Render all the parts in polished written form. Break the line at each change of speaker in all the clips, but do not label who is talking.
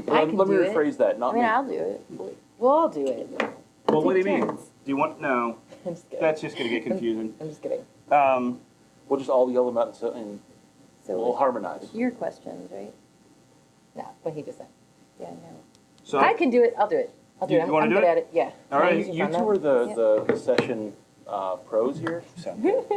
Let me rephrase that. Not me.
I'll do it. We'll all do it.
Well, what do you mean? Do you want? No.
I'm just kidding.
That's just going to get confusing.
I'm just kidding.
We'll just all yell them out and
So
we'll harmonize.
your questions, right?
No, what he just said.
Yeah, no.
So
I can do it. I'll do it. I'll do
You
it.
wanna
I'm
do
good
it?
at it. Yeah.
All right.
Can I use your
You
phone
two
now?
are the session pros here.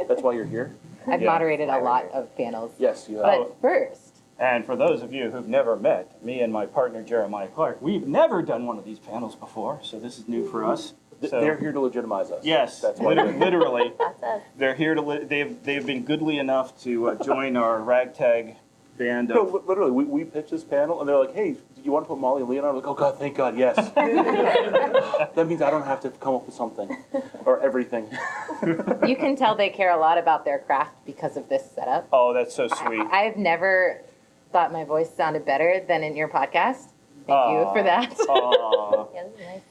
That's why you're here.
I've
Yeah.
moderated a lot of panels.
Yes, you have.
But first,
And for those of you who've never met, me and my partner Jeremiah Clark, we've never done one of these panels before, so this is new for us. So,
They're here to legitimize us.
yes,
That's why.
literally,
That's us.
they're here to. They've been goodly enough to join our ragtag band
No,
of.
literally, we pitched this panel, and they're like, "Hey, do you want to put Molly and Leah on?" I'm like, "Oh God, thank God, yes." That means I don't have to come up with something or everything.
you can tell they care a lot about their craft because of this setup.
Oh, that's so sweet.
I've never thought my voice sounded better than in your podcast. Thank you for that.
Aw.
Yeah, this is nice.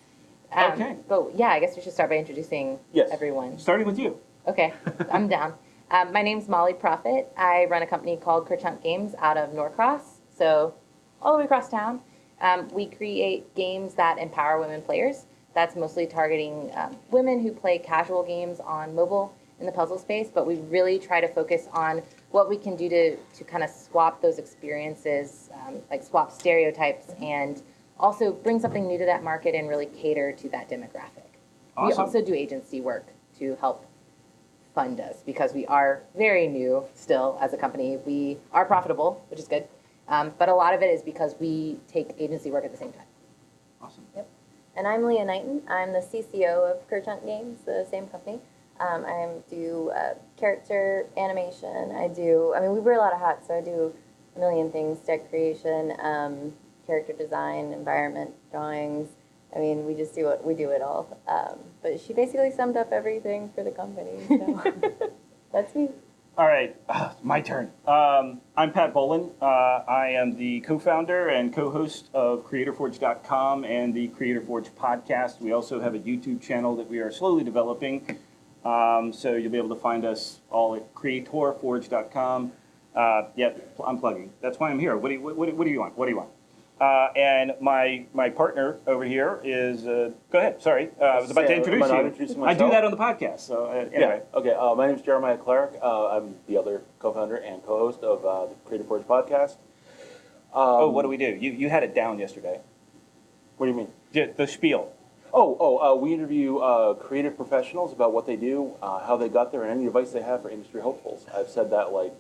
Okay.
But yeah, I guess we should start by introducing
Yes.
everyone.
Starting with you.
Okay, I'm down. My name's Molly Proffitt. I run a company called ker-chunk Games out of Norcross, so all the way across town. We create games that empower women players. That's mostly targeting women who play casual games on mobile in the puzzle space, but we really try to focus on what we can do to kind of swap those experiences, like swap stereotypes, and also bring something new to that market and really cater to that demographic. We
Awesome.
also do agency work to help fund us because we are very new still as a company. We are profitable, which is good, but a lot of it is because we take agency work at the same time.
Awesome.
And I'm Leah Knighton. I'm the CCO of ker-chunk Games, the same company. I do character animation. We wear a lot of hats, so I do a million things: deck creation, character design, environment drawings. We just do it all. But she basically summed up everything for the company. So that's me.
All right, my turn. I'm Pat Bollin. I am the co-founder and co-host of CreatorForge.com and the CreatorForge podcast. We also have a YouTube channel that we are slowly developing. So you'll be able to find us all at CreatorForge.com. Yep, I'm plugging. That's why I'm here. What do you want? What do you want? And my partner over here is, go ahead, sorry. I was about to introduce
Am I not
you.
introducing
I do
myself?
that on the podcast, so anyway.
Yeah. Okay. My name is Jeremiah Clark. I'm the other co-founder and co-host of the Creative Forge podcast.
What do we do? You had it down yesterday.
What do you mean?
The spiel.
We interview creative professionals about what they do, how they got there, and any advice they have for industry hopefuls. I've said that like,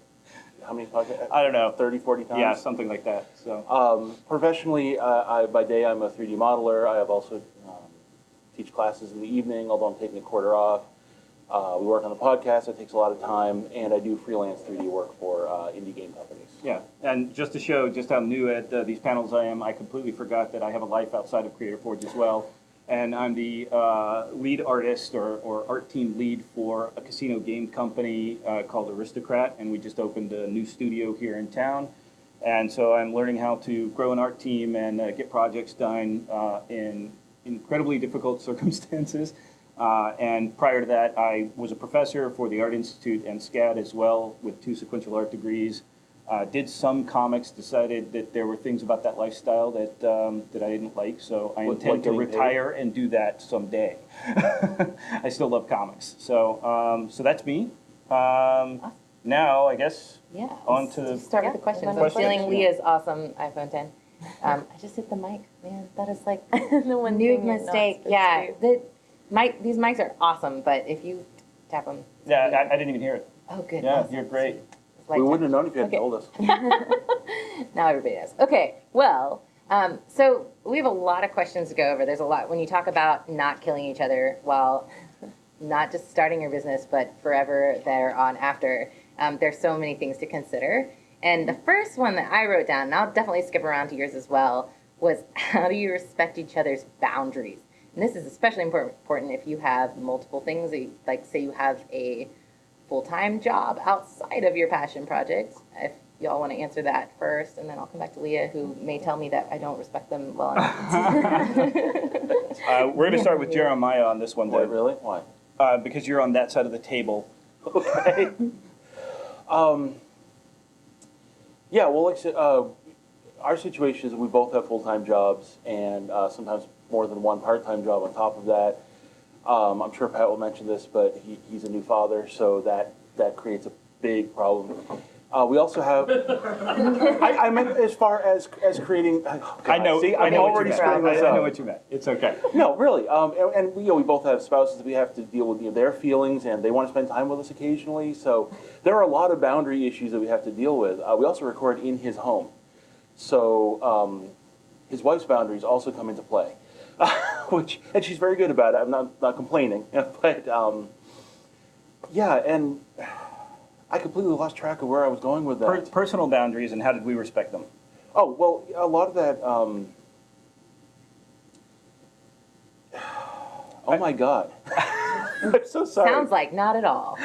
how many podcasts?
I don't know.
30, 40 times?
Yeah, something like that. So
Professionally, by day, I'm a 3D modeler. I have also teach classes in the evening, although I'm taking a quarter off. We work on the podcast. That takes a lot of time, and I do freelance 3D work for indie game companies.
yeah, and just to show just how new at these panels I am, I completely forgot that I have a life outside of Creator Forge as well. And I'm the lead artist or art team lead for a casino game company called Aristocrat, and we just opened a new studio here in town. And so I'm learning how to grow an art team and get projects done in incredibly difficult circumstances. And prior to that, I was a professor for the Art Institute and SCAD as well with 2 sequential art degrees. Did some comics, decided that there were things about that lifestyle that I didn't like, so I intend to retire and do that someday. I still love comics. So that's me. Now, I guess,
Yeah.
on to
Start with the questions. I'm
Questions,
stealing
yeah.
Leah's awesome iPhone 10. I just hit the mic, man. That is like
The one
new
thing you're not
mistake.
supposed
Yeah,
to.
these mics are awesome, but if you tap them,
Yeah, I didn't even hear it.
oh good.
Yeah,
awesome.
you're great.
It's like
We wouldn't have known if you hadn't
Okay.
told us.
Now everybody knows. Okay, well, so we have a lot of questions to go over. There's a lot when you talk about not killing each other while not just starting your business, but forever thereon after. There's so many things to consider. And the first one that I wrote down, and I'll definitely skip around to yours as well, was how do you respect each other's boundaries? And this is especially important if you have multiple things, like say you have a full-time job outside of your passion project. If y'all want to answer that first, and then I'll come back to Leah, who may tell me that I don't respect them well enough.
We're going to start with Jeremiah on this one,
Why,
though,
really? Why?
because you're on that side of the table.
Okay. Yeah, well, like I said, our situation is we both have full-time jobs and sometimes more than one part-time job on top of that. I'm sure Pat will mention this, but he's a new father, so that creates a big problem. We also have. I meant as far as creating. Oh, God,
I know.
See,
I
I'm
know what
already
you
screwing
meant.
this
I
up.
know what you meant. It's okay.
No, really. And we both have spouses. We have to deal with their feelings, and they want to spend time with us occasionally. So there are a lot of boundary issues that we have to deal with. We also record in his home, so his wife's boundaries also come into play, and she's very good about it. I'm not complaining, but yeah, and I completely lost track of where I was going with that.
Personal boundaries, and how did we respect them?
Oh, well, a lot of that, oh my God. I'm so sorry.
Sounds like not at all.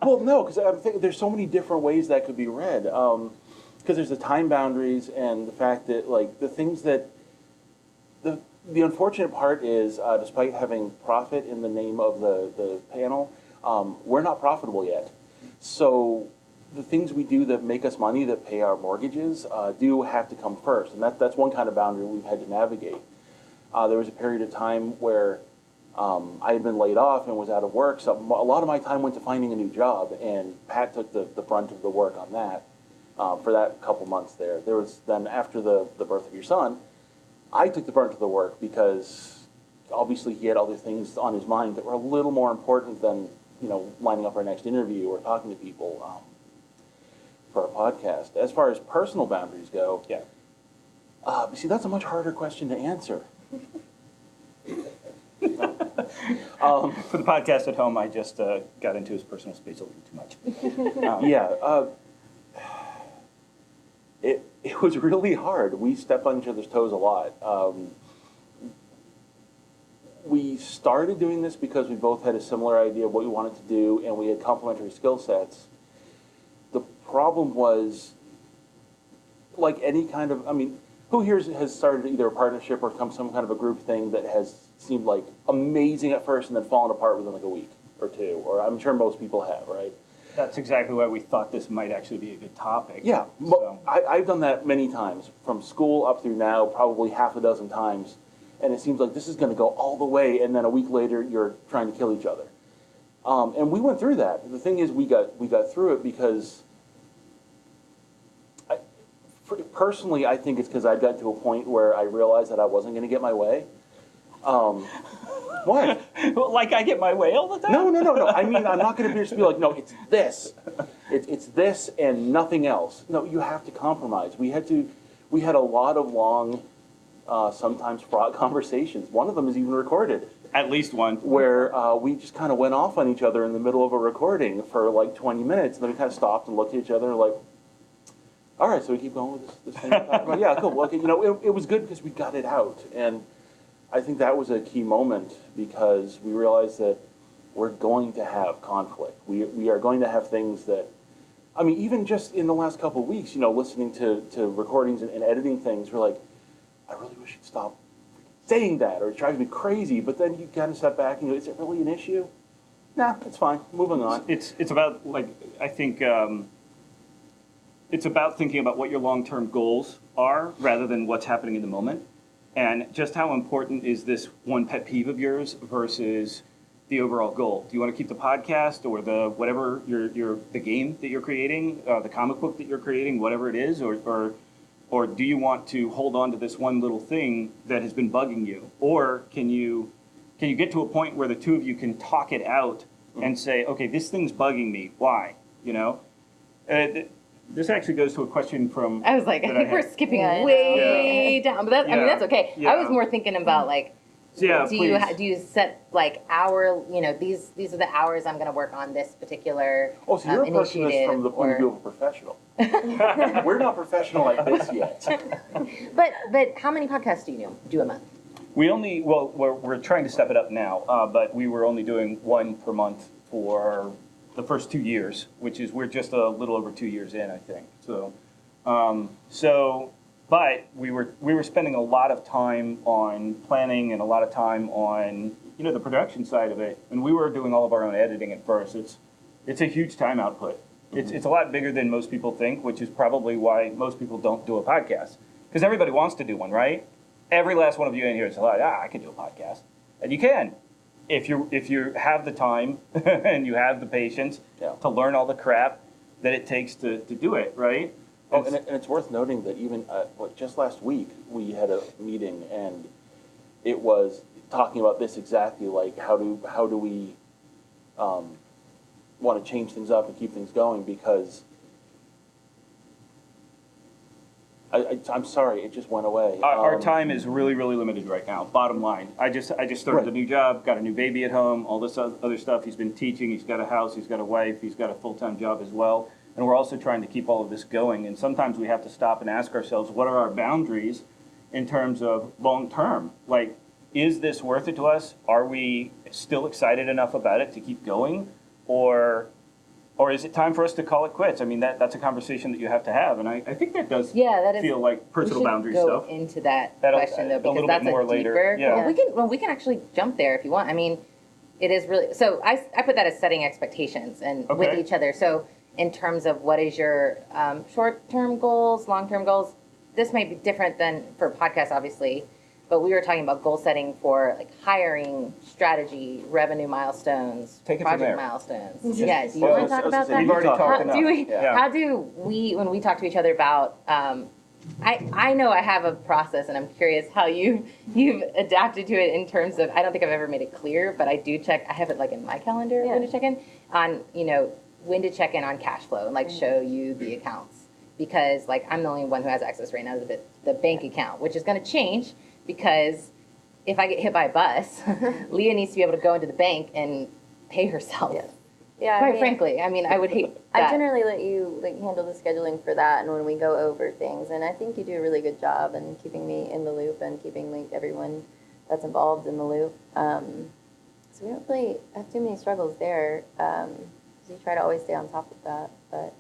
Well, no, because I'm thinking there's so many different ways that could be read. Because there's the time boundaries and the fact that, like, the things that, the unfortunate part is, despite having profit in the name of the panel, we're not profitable yet. So the things we do that make us money, that pay our mortgages, do have to come first. And that's one kind of boundary we've had to navigate. There was a period of time where I had been laid off and was out of work, so a lot of my time went to finding a new job, and Pat took the brunt of the work on that for that couple months there. There was then, after the birth of your son, I took the brunt of the work because obviously he had other things on his mind that were a little more important than, lining up our next interview or talking to people for a podcast. As far as personal boundaries go,
Yeah.
see, that's a much harder question to answer.
For the podcast at home, I just got into his personal space a little too much.
Yeah, it was really hard. We stepped on each other's toes a lot. We started doing this because we both had a similar idea of what we wanted to do, and we had complementary skill sets. The problem was, like any kind of, who here has started either a partnership or some kind of a group thing that has seemed like amazing at first and then fallen apart within like a week or two? Or I'm sure most people have, right?
That's exactly why we thought this might actually be a good topic.
Yeah,
So,
I've done that many times, from school up through now, probably half a dozen times. And it seems like this is going to go all the way, and then a week later, you're trying to kill each other. And we went through that. The thing is, we got through it because, personally, I think it's because I got to a point where I realized that I wasn't going to get my way. What?
like I get my way all the time?
No. I mean, I'm not going to just be like, no, it's this. It's this and nothing else. No, you have to compromise. We had a lot of long, sometimes fraught conversations. One of them is even recorded.
At least one.
Where we just kind of went off on each other in the middle of a recording for like 20 minutes. And then we kind of stopped and looked at each other and like, all right, so we keep going with this thing we're talking about. Yeah, cool. Well, okay, it was good because we got it out. And I think that was a key moment because we realized that we're going to have conflict. We are going to have things that, even just in the last couple of weeks, listening to recordings and editing things, we're like, I really wish you'd stop saying that, or it drives me crazy. But then you kind of step back and is it really an issue? Nah, it's fine. Moving on.
It's about, like, I think it's about thinking about what your long-term goals are rather than what's happening in the moment. And just how important is this one pet peeve of yours versus the overall goal? Do you want to keep the podcast or the whatever the game that you're creating, the comic book that you're creating, whatever it is, or do you want to hold on to this one little thing that has been bugging you? Or can you get to a point where the two of you can talk it out and say, okay, this thing's bugging me. Why? This actually goes to a question from.
I was like, I think we're skipping way down, but that's okay.
Yeah.
I was more thinking about like,
Yeah,
do
please.
you set like these are the hours I'm going to work on this particular
Oh, so you're approaching this
initiative
from the point of view of a professional. We're not professional like this yet.
But how many podcasts do you do a month?
We're trying to step it up now, but we were only doing one per month for the first 2 years, which is we're just a little over 2 years in, I think. But we were spending a lot of time on planning and a lot of time on the production side of it, and we were doing all of our own editing at first. It's a huge time output, It's a lot bigger than most people think, which is probably why most people don't do a podcast. Because everybody wants to do one, right? Every last one of you in here is like, I can do a podcast. And you can. If you have the time and you have the patience to learn all the crap that it takes to do it, right?
Oh, and it's worth noting that even just last week we had a meeting and it was talking about this exactly, like how do we want to change things up and keep things going, because I'm sorry, it just went away.
Our time is really, really limited right now, bottom line. I just started a new job, got a new baby at home, all this other stuff. He's been teaching, he's got a house, he's got a wife, he's got a full-time job as well. And we're also trying to keep all of this going. And sometimes we have to stop and ask ourselves, what are our boundaries in terms of long-term? Like, is this worth it to us? Are we still excited enough about it to keep going? Or is it time for us to call it quits? I mean, that's a conversation that you have to have. And I think that does feel like personal boundary stuff.
Go into that question, though, because that's
more
a
later.
deeper.
Yeah.
Well, we can actually jump there if you want. I mean, it is really, so I put that as setting expectations and with each other. So in terms of what is your short-term goals, long-term goals, this may be different than for podcasts, obviously, but we were talking about goal setting for like hiring, strategy, revenue milestones,
Take it from there.
project milestones.
Mhm.
Yeah, do you want to talk about that?
We've already talked
How
enough.
how do we, when we talk to each other about, I know I have a process, and I'm curious how you've adapted to it in terms of, I don't think I've ever made it clear, but I do check, I have it like in my calendar when to check in on, when to check in on cash flow and like show you the accounts. Because like I'm the only one who has access right now to the bank account, which is going to change because if I get hit by a bus, Leah needs to be able to go into the bank and pay herself.
Yes. Yeah,
Quite frankly, I mean, I would hate that.
I generally let you like handle the scheduling for that, and when we go over things, and I think you do a really good job in keeping me in the loop and keeping like everyone that's involved in the loop. So we don't really have too many struggles there. So you try to always stay on top of that, but.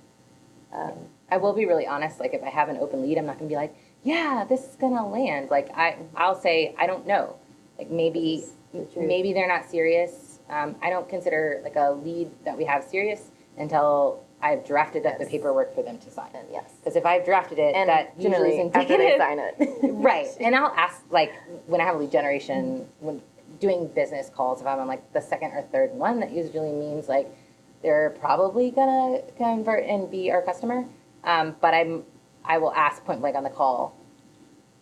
I will be really honest. Like if I have an open lead, I'm not gonna be like, yeah, this is gonna land. Like I'll say I don't know. Like maybe they're not serious. I don't consider like a lead that we have serious until I've drafted up the paperwork for them to sign.
Yes.
Because if I've drafted it,
And
that usually is
after they
indicative.
sign it.
Right. And I'll ask like when I have a lead generation, when doing business calls, if I'm on like the second or third one, that usually means like they're probably gonna convert and be our customer. But I will ask point blank on the call,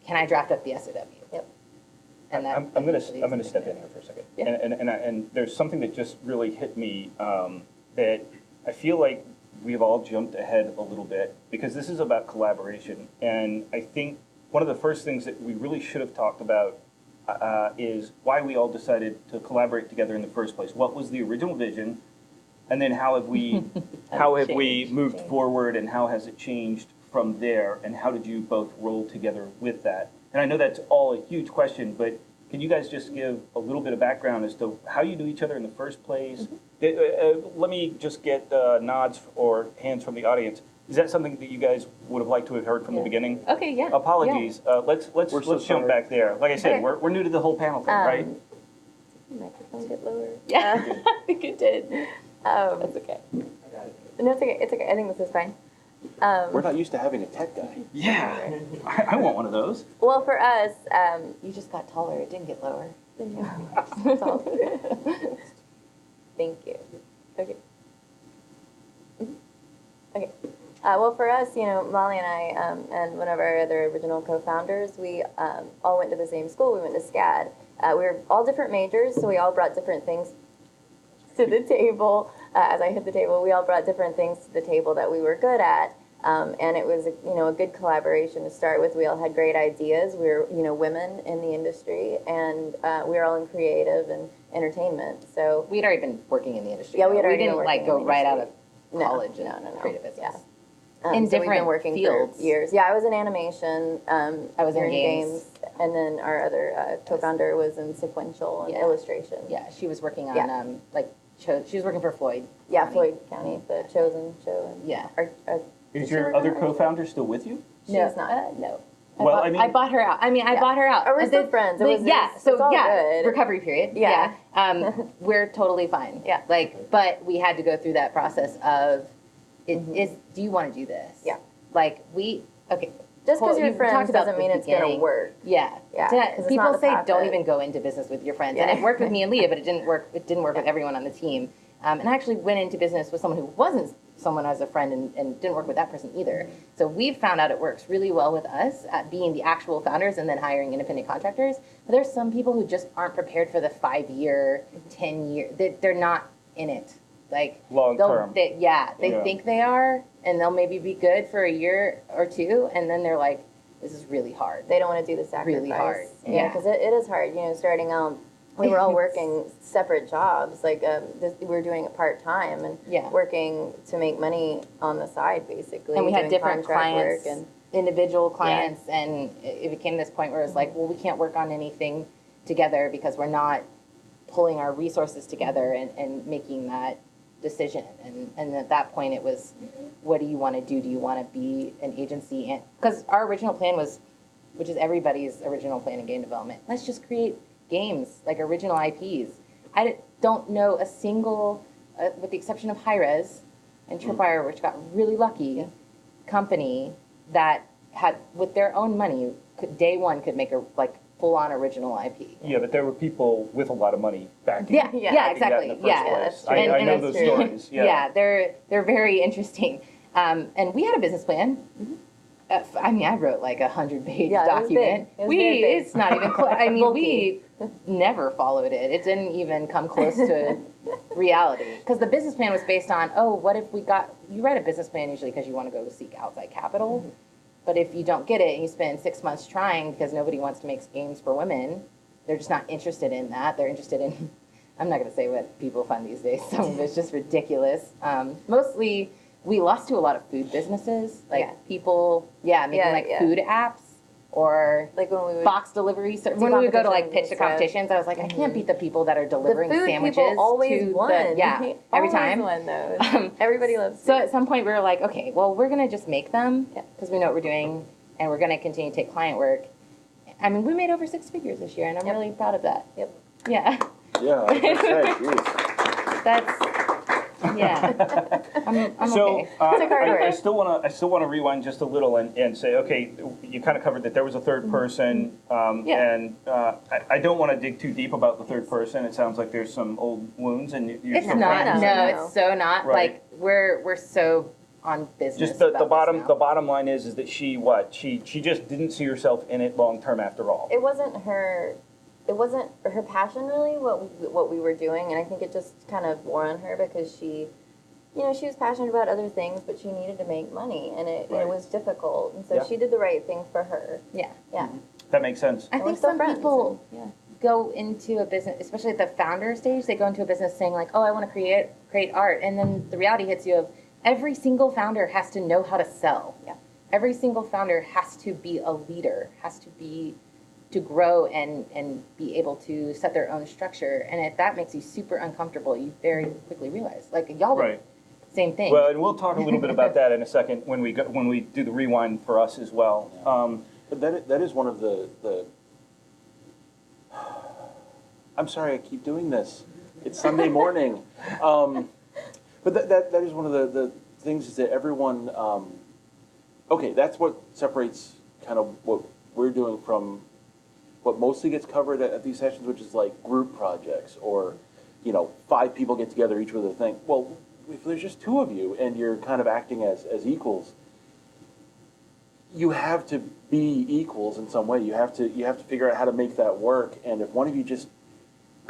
can I draft up the SOW?
Yep.
And that
I'm gonna step in here for a second.
Yeah.
And there's something that just really hit me that I feel like we've all jumped ahead a little bit because this is about collaboration. And I think one of the first things that we really should have talked about is why we all decided to collaborate together in the first place. What was the original vision? And then how have we moved forward, and how has it changed from there? And how did you both roll together with that? And I know that's all a huge question, but can you guys just give a little bit of background as to how you knew each other in the first place? Let me just get nods or hands from the audience. Is that something that you guys would have liked to have heard from the beginning?
Okay, yeah.
Apologies. Let's
so
jump
sorry.
back there. Like I said,
Okay.
we're new to the whole panel thing, right?
Microphone get lower.
Yeah, I think it did. That's okay.
No, it's okay. It's okay. I think this is fine.
We're not used to having a tech guy.
Yeah, I want one of those.
Well, for us,
You just got taller. It didn't get lower.
thank you. Okay. Okay. Well, for us, Molly and I, and one of our other original co-founders, we all went to the same school. We went to SCAD. We were all different majors, so we all brought different things to the table. As I hit the table, we all brought different things to the table that we were good at. And it was, a good collaboration to start with. We all had great ideas. We were, women in the industry, and we were all in creative and entertainment. So
We'd already been working in the industry.
Yeah, we had
though.
already
didn't
been
like
working
go
in the
right out of
industry.
college
No.
and creative business.
Yeah.
In
so we've been
different
working
fields.
for years. Yeah, I was in animation.
I was in
you're
games.
and then our other co-founder was in sequential and illustration.
Yeah, she was working on
Yeah.
she was working for Floyd.
Yeah,
County.
Floyd County, the Chosen show. And
Yeah.
Is
she
your
work
other
on it?
co-founder still with you?
She's not.
No.
Well,
I bought her out. I bought her out.
We're still friends. It was- it's all good.
Recovery period.
Yeah.
We're totally fine.
Yeah.
But we had to go through that process of is, do you want to do this?
Yeah.
Like okay.
Just because you're
you've
friends
talked about
doesn't
the
mean it's going to
beginning.
work.
Yeah.
Yeah,
To-
'cause it's
people
not the
say
path
don't
that-
even go into business with your friends.
Yeah.
And it worked with me and Leah, but it didn't work with everyone on the team. And I actually went into business with someone who wasn't someone as a friend and didn't work with that person either. So we've found out it works really well with us at being the actual founders and then hiring independent contractors. But there's some people who just aren't prepared for the 5-year, 10-year. They're not in it. Like
Long term.
They think they are, and they'll maybe be good for a year or two, and then they're like, this is really hard.
They don't want to do the sacrifice.
Really hard.
Yeah,
Yeah.
because it is hard. You know, starting out, we were all working separate jobs. Like we were doing it part time and
Yeah.
working to make money on the side, basically.
And we had
doing
different
contract
clients,
work and
individual clients, and it became this point where it was like, well, we can't work on anything together because we're not pulling our resources together and making that decision. And at that point, it was, what do you want to do? Do you want to be an agency? And because our original plan was, which is everybody's original plan in game development, let's just create games, like original IPs. I don't know a single, with the exception of Hi-Res and Tripwire, which got really lucky, company that had, with their own money, day one could make a full-on original IP.
Yeah, but there were people with a lot of money backing.
Yeah,
Yeah.
yeah,
backing that in
exactly.
the first
Yeah,
place.
that's true.
I
And
know
that's
those
true.
stories. Yeah.
Yeah, they're very interesting. And we had a business plan. I mean, I wrote like 100-page
Yeah, it was big.
document.
It was very big.
It's not even close. I mean,
Bulky.
we never followed it. It didn't even come close to reality. Because the business plan was based on, what if you write a business plan usually because you want to go seek outside capital. But if you don't get it and you spend 6 months trying because nobody wants to make games for women, they're just not interested in that. They're interested in, I'm not going to say what people fund these days. Some of it's just ridiculous. Mostly, we lost to a lot of food businesses, people, making food apps or
like when we would
box delivery. So when we would go to pitch the
competitions,
competitions, I was like, I can't beat the people that are delivering
the food
sandwiches.
people always
to
won.
every
Always
time.
won those. Everybody loves
So
food.
at some point we were like, okay, well, we're going to just make them
Yeah.
because we know what we're doing and we're going to continue to take client work. I mean, we made over 6 figures this year and I'm really proud of that.
Yep.
Yeah.
Yeah, I was gonna say, geez.
That's, yeah. I'm
So
okay.
It's hard work.
I still want to rewind just a little and say, okay, you kind of covered that there was a third person,
Yeah.
and I don't want to dig too deep about the third person. It sounds like there's some old wounds, and you're
It's
still
not,
friends.
no, it's so not.
Right.
Like, we're so on business.
Just the
about this
bottom
now.
the bottom line is that she just didn't see herself in it long term after all.
It wasn't her passion really what we were doing, and I think it just kind of wore on her because she was passionate about other things, but she needed to make money, and it
Right.
was difficult, and so
Yeah.
she did the right thing for her.
Yeah.
Yeah.
That makes sense.
I
And we're
think
still
some
friends,
people
and- yeah.
go into a business, especially at the founder stage, they go into a business saying like, oh, I want to create art. And then the reality hits you of every single founder has to know how to sell.
Yeah.
Every single founder has to be a leader, has to grow and be able to set their own structure. And if that makes you super uncomfortable, you very quickly realize, like y'all,
Right.
same thing.
Well, and we'll talk a little bit about that in a second when we do the rewind for us as well.
But that is one of the I'm sorry I keep doing this. It's Sunday morning. But that is one of the things is that everyone, okay, that's what separates kind of what we're doing from what mostly gets covered at these sessions, which is like group projects or, 5 people get together each with a thing. Well, if there's just 2 of you and you're kind of acting as equals, you have to be equals in some way. You have to figure out how to make that work. And if one of you just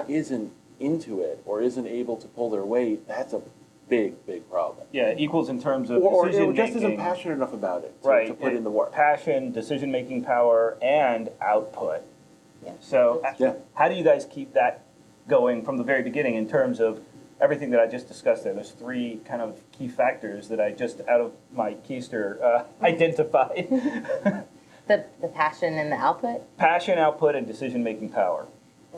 isn't into it or isn't able to pull their weight, that's a big problem.
Yeah, equals in terms of
Or
decision
just isn't
making.
passionate enough about it
Right.
to put in the work.
Passion, decision making power, and output.
Yeah.
So,
Yeah.
how do you guys keep that going from the very beginning in terms of everything that I just discussed there? There's 3 kind of key factors that I just out of my keister identified.
the passion and the output.
Passion, output, and decision making power.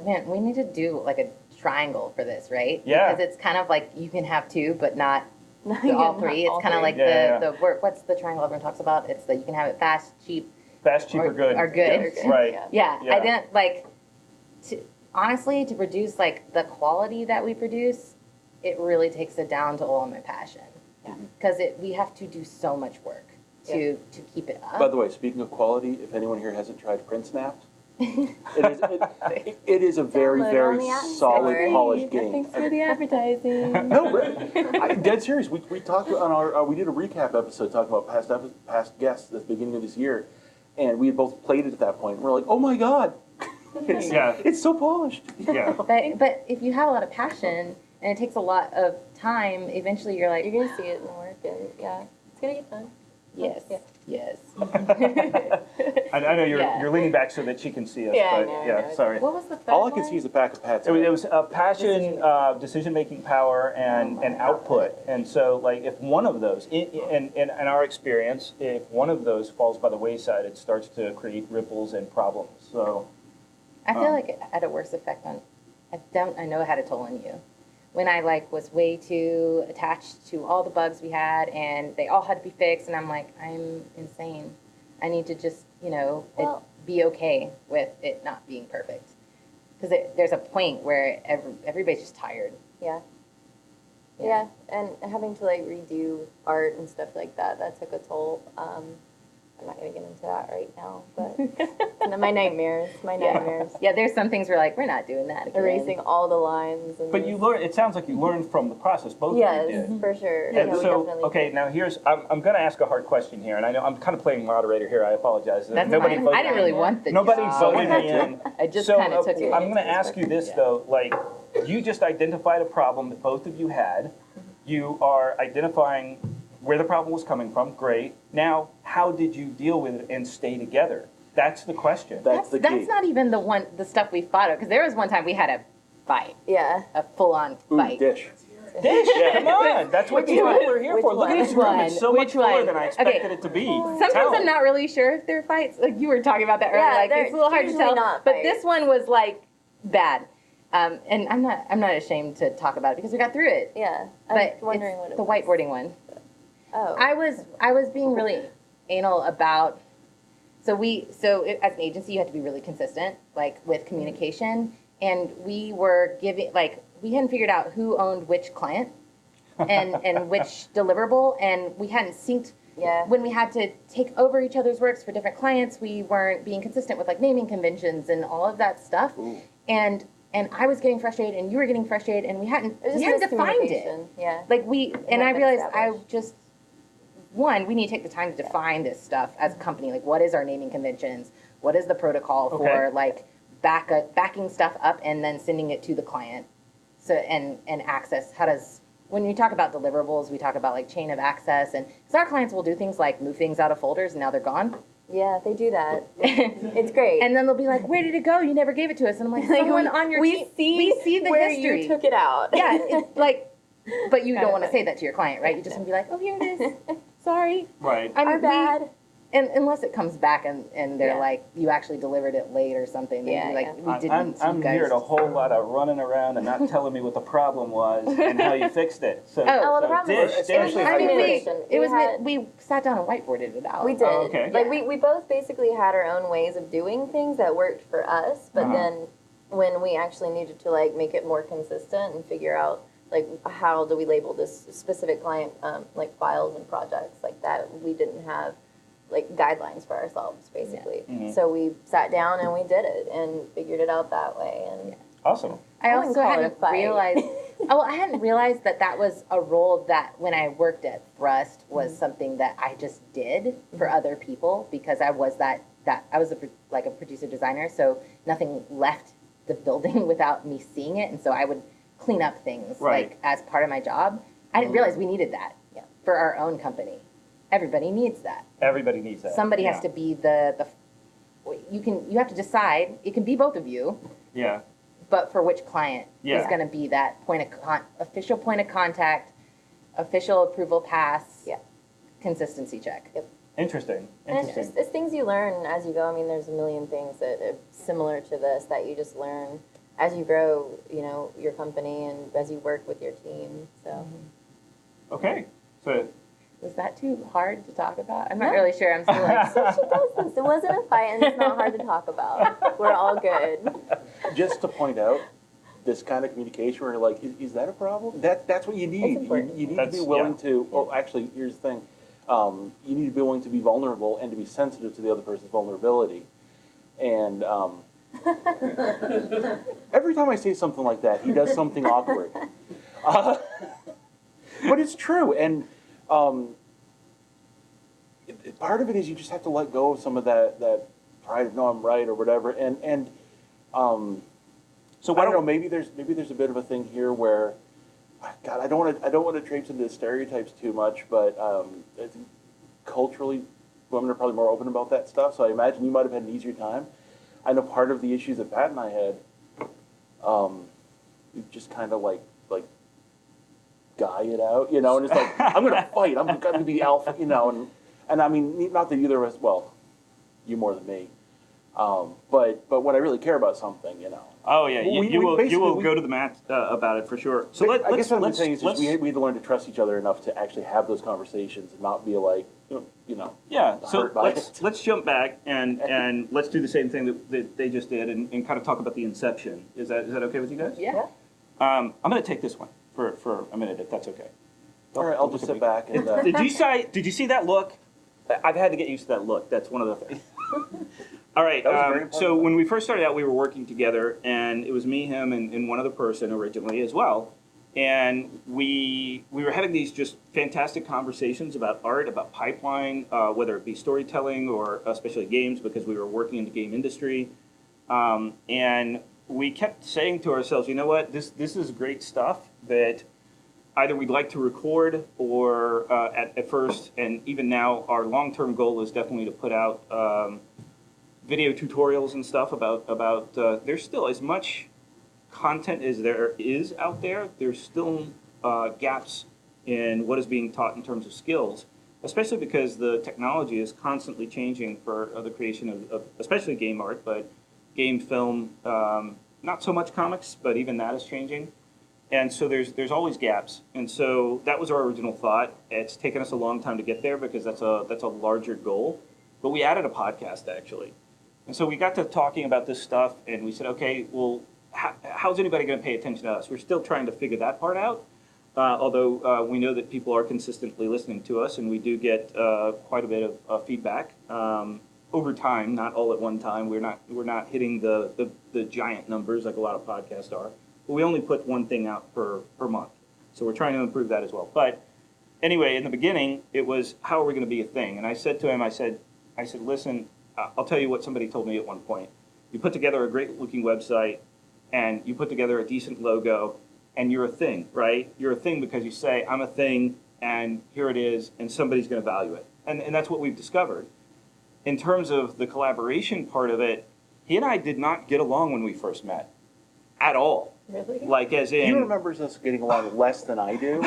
Man, we need to do like a triangle for this, right?
Yeah.
Because it's kind of like you can have 2, but not
Yeah,
all
not
3. It's
all
kind of
3.
like
Yeah.
the work. What's the triangle everyone talks about? It's that you can have it fast, cheap,
Fast, cheap, or good.
Are good.
Right.
Yeah.
Yeah, I didn't honestly to produce like the quality that we produce. It really takes it down to all my passion, because we have to do so much work to keep it up.
By the way, speaking of quality, if anyone here hasn't tried print snapped, it is a very,
Download
very
on the App
solid,
Store.
polished game.
Thanks for the advertising.
No, dead serious. We talked on our we did a recap episode talking about past guests at the beginning of this year, and we had both played it at that point. And we're like, oh my god, it's so polished.
Yeah.
But if you have a lot of passion and it takes a lot of time, eventually you're like,
You're gonna see it in work, and it's gonna get fun.
yes,
Yeah.
yes.
I know
Yeah.
you're leaning back so that she can see us,
Yeah, I
but
know, I
yeah,
know.
sorry.
What was the third
All I can
one?
see is a pack of pets.
It was a passion, decision-making power, and output. And so, like, if one of those, in our experience, if one of those falls by the wayside, it starts to create ripples and problems. So,
I feel like it had a worse effect on, I know it had a toll on you. When I was way too attached to all the bugs we had and they all had to be fixed and I'm like, I'm insane. I need to just,
Well-
be okay with it not being perfect. Because there's a point where everybody's just tired.
Yeah. Yeah, and having to redo art and stuff like that took a toll. I'm not gonna get into that right now, but my nightmares.
Yeah, there's some things we're not doing that again.
Erasing all the lines. And
but you learn. It sounds like you learned from the process. Both
Yes,
of you did.
for sure.
And
we
so,
definitely
okay,
did.
now I'm going to ask a hard question here, and I know I'm kind of playing moderator here. I apologize.
That's
Nobody
fine.
voted
I didn't
me
really
in.
want the
Nobody
job.
voted me in.
I just
So,
kind of took it.
I'm going to ask you this, though. You just identified a problem that both of you had. You are identifying where the problem was coming from. Great. Now, how did you deal with it and stay together? That's the question.
That's the key.
That's not even the stuff we fought over, because there was one time we had a fight,
Yeah.
a full-on
Ooh,
fight.
dish.
Dish, come on. That's what
Which one?
we're here
Which
for. Look at
one?
this room. It's so much
Which one?
fuller than I expected
Okay.
it to be.
Sometimes
Tell.
I'm not really sure if they're fights. Like you were talking about that earlier.
Yeah,
It's a little hard to
usually
tell.
not
But
fights.
this one was bad. And I'm not ashamed to talk about it because we got through it.
Yeah.
But
I'm wondering
it's
what it
the
was.
whiteboarding one.
Oh.
I was being really anal about. As an agency, you have to be really consistent, with communication. And we were giving, we hadn't figured out who owned which client and which deliverable, and we hadn't synced.
Yeah.
When we had to take over each other's works for different clients, we weren't being consistent with naming conventions and all of that stuff.
Ooh.
And I was getting frustrated, and you were getting frustrated, and we hadn't
It was
defined it.
miscommunication. Yeah.
And I
been
realized
established.
we need to take the time to define this stuff as a company. What is our naming conventions? What is the protocol for backing stuff up and then sending it to the client? So and access. When we talk about deliverables, we talk about chain of access, and because our clients will do things like move things out of folders and now they're gone.
Yeah, they do that. It's great.
And then they'll be like, "Where did it go? You never gave it to us." And I'm like, "Someone on your team, we see the
where
history."
you took it out.
Yeah, it's but you
Kinda
don't want to
funny.
say that to your client, right? You just want to be like, "Oh, here it is. Sorry."
Right.
Our bad.
And unless it comes back and they're
Yeah.
like, you actually delivered it late or something. Then
Yeah,
you're like,
yeah.
we didn't.
I'm
you guys.
hearing a whole lot of running around and not telling me what the problem was and how you fixed it. So,
well, the
so
problem
Dish,
was-
Dish,
it was
I mean,
communication.
we sat down and whiteboarded it out.
We did.
Oh, okay.
We both basically had our own ways of doing things that worked for us, but then when we actually needed to make it more consistent and figure out how do we label this specific client files and projects like that, we didn't have guidelines for ourselves basically.
Mhm.
So we sat down and we did it and figured it out that way. And
Awesome.
I
I wouldn't
also
call it a
hadn't
fight.
realized. I hadn't realized that was a role that when I worked at Thrust was something that I just did for other people because I was that I was a producer designer, so nothing left the building without me seeing it, and so I would clean up things
Right.
as part of my job. I didn't realize we needed that for our own company. Everybody needs that.
Everybody needs that.
Somebody
Yeah.
has to be you have to decide. It can be both of you.
Yeah.
But for which client is
Yeah.
going to be that official point of contact, official approval pass,
Yeah.
consistency check.
Interesting.
And
Interesting.
it's things you learn as you go. I mean, there's a million things that are similar to this that you just learn as you grow, your company and as you work with your team. So
Okay. So
Was that too hard to talk about? I'm not
No.
really sure. I'm still like,
So she does this. It wasn't a fight, and it's not hard to talk about. We're all good.
Just to point out, this kind of communication where you're like, is that a problem? That's what you need.
important.
You need to
That's-
be willing
yeah.
to, well, actually, here's the thing. You need to be willing to be vulnerable and to be sensitive to the other person's vulnerability. And every time I say something like that, he does something awkward. But it's true. And part of it is you just have to let go of some of that pride of, no, I'm right or whatever. And so I don't know, maybe there's a bit of a thing here where, God, I don't want to traipse into stereotypes too much, but I think culturally, women are probably more open about that stuff. So I imagine you might have had an easier time. I know part of the issues that Pat and I had, we just kind of like guy it out, and it's like, I'm gonna fight. I'm gonna be alpha, and I mean, not that either of us, well, you more than me, but when I really care about something,
Oh yeah, you will
basically
go to the mat about it for sure. So
I guess what I'm saying is just we had to learn to trust each other enough to actually have those conversations and not be like,
Yeah, so
hurt by
let's jump back and let's do the same thing that they just did and kind of talk about the inception. Is that okay with you guys?
Yeah.
I'm going to take this one for a minute if that's okay.
All right, I'll just sit back and.
Did you see that look? I've had to get used to that look. That's one of the things. All right.
That was very important.
So when we first started out, we were working together, and it was me, him, and one other person originally as well. And we were having these just fantastic conversations about art, about pipeline, whether it be storytelling or especially games, because we were working in the game industry. And we kept saying to ourselves, you know what, this is great stuff that either we'd like to record or at first, and even now, our long-term goal is definitely to put out video tutorials and stuff about there's still as much content as there is out there. There's still gaps in what is being taught in terms of skills, especially because the technology is constantly changing for the creation of especially game art, but game, film, not so much comics, but even that is changing. And so there's always gaps. And so that was our original thought. It's taken us a long time to get there because that's a larger goal. But we added a podcast actually. And so we got to talking about this stuff and we said, okay, well, how's anybody going to pay attention to us? We're still trying to figure that part out. Although we know that people are consistently listening to us and we do get quite a bit of feedback over time, not all at one time. We're not hitting the giant numbers like a lot of podcasts are. But we only put one thing out per month. So we're trying to improve that as well. But anyway, in the beginning, it was, how are we going to be a thing? And I said to him, I said, listen, I'll tell you what somebody told me at one point. You put together a great looking website and you put together a decent logo and you're a thing, right? You're a thing because you say, I'm a thing and here it is and somebody's going to value it. And that's what we've discovered. In terms of the collaboration part of it, he and I did not get along when we first met at all.
Really?
Like as in,
He remembers us getting along less than I do,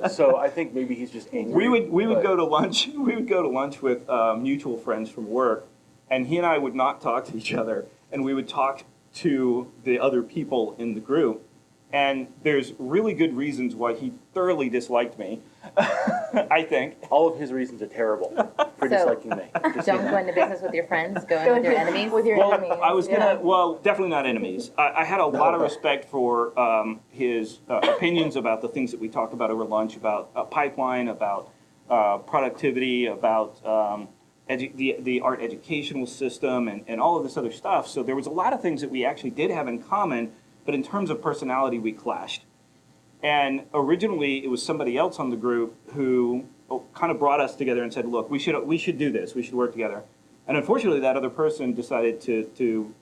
so I think maybe he's just angry.
we would go to lunch. We would go to lunch with mutual friends from work, and he and I would not talk to each other, and we would talk to the other people in the group. And there's really good reasons why he thoroughly disliked me. I think.
All of his reasons are terrible for
So,
disliking me. Just so you
Don't
know.
go into business with your friends, go in with your enemies.
With your
Well,
enemies.
I was gonna.
yeah.
Well, definitely not enemies. I had a lot of respect for his opinions about the things that we talked about over lunch, about pipeline, about productivity, about the art educational system, and all of this other stuff. So there was a lot of things that we actually did have in common, but in terms of personality, we clashed. And originally, it was somebody else on the group who kind of brought us together and said, "Look, we should do this. We should work together." And unfortunately, that other person decided to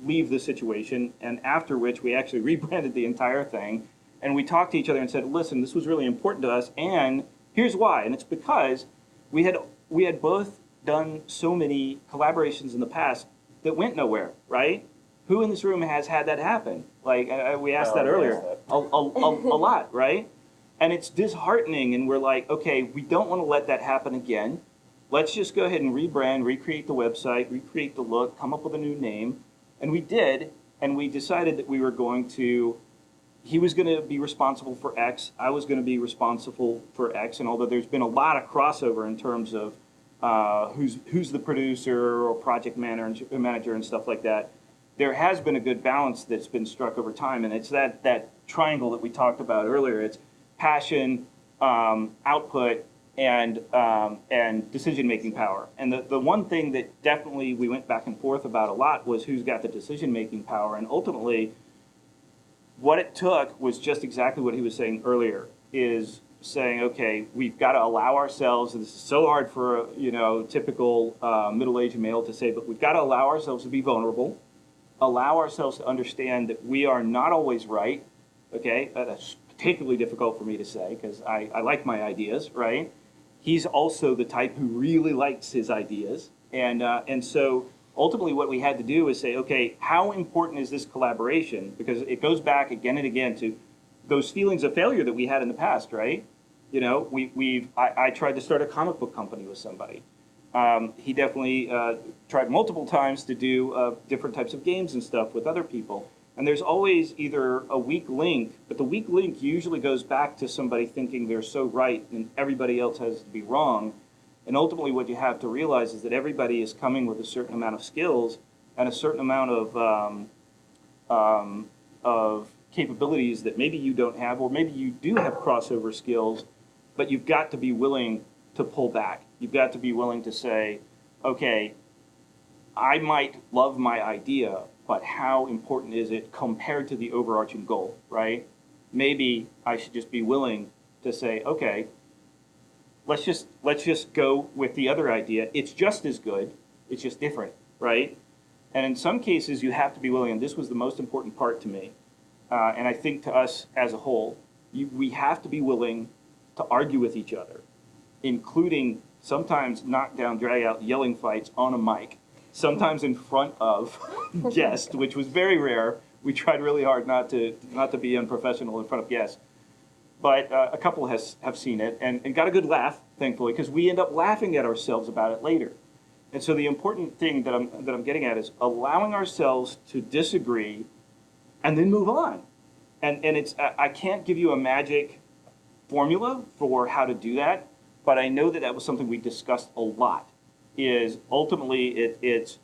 leave the situation. And after which, we actually rebranded the entire thing, and we talked to each other and said, "Listen, this was really important to us, and here's why." And it's because we had both done so many collaborations in the past that went nowhere, right? Who in this room has had that happen? Like we asked that
we
earlier.
asked that.
A lot, right? And it's disheartening, and we're like, okay, we don't want to let that happen again. Let's just go ahead and rebrand, recreate the website, recreate the look, come up with a new name. And we did, and we decided that we were going to, he was going to be responsible for X, I was going to be responsible for X, and although there's been a lot of crossover in terms of who's the producer or project manager and stuff like that, there has been a good balance that's been struck over time, and it's that triangle that we talked about earlier. It's passion, output, and decision-making power. And the one thing that definitely we went back and forth about a lot was who's got the decision-making power. And ultimately, what it took was just exactly what he was saying earlier, is saying, okay, we've got to allow ourselves, and this is so hard for a typical middle-aged male to say, but we've got to allow ourselves to be vulnerable, allow ourselves to understand that we are not always right, okay? That's particularly difficult for me to say because I like my ideas, right? He's also the type who really likes his ideas. And so ultimately what we had to do is say, okay, how important is this collaboration? Because it goes back again and again to those feelings of failure that we had in the past, right? I tried to start a comic book company with somebody. He definitely tried multiple times to do different types of games and stuff with other people. And there's always either a weak link, but the weak link usually goes back to somebody thinking they're so right and everybody else has to be wrong. And ultimately what you have to realize is that everybody is coming with a certain amount of skills and a certain amount of capabilities that maybe you don't have, or maybe you do have crossover skills, but you've got to be willing to pull back. You've got to be willing to say, okay, I might love my idea, but how important is it compared to the overarching goal, right? Maybe I should just be willing to say, okay, let's just go with the other idea. It's just as good, it's just different, right? And in some cases, you have to be willing, and this was the most important part to me, and I think to us as a whole, we have to be willing to argue with each other, including sometimes knockdown, drag out, yelling fights on a mic. Sometimes in front of guests, which was very rare. We tried really hard not to be unprofessional in front of guests. But a couple have seen it and got a good laugh, thankfully, because we end up laughing at ourselves about it later. And so the important thing that I'm getting at is allowing ourselves to disagree and then move on. And it's I can't give you a magic formula for how to do that, but I know that was something we discussed a lot. Is ultimately it's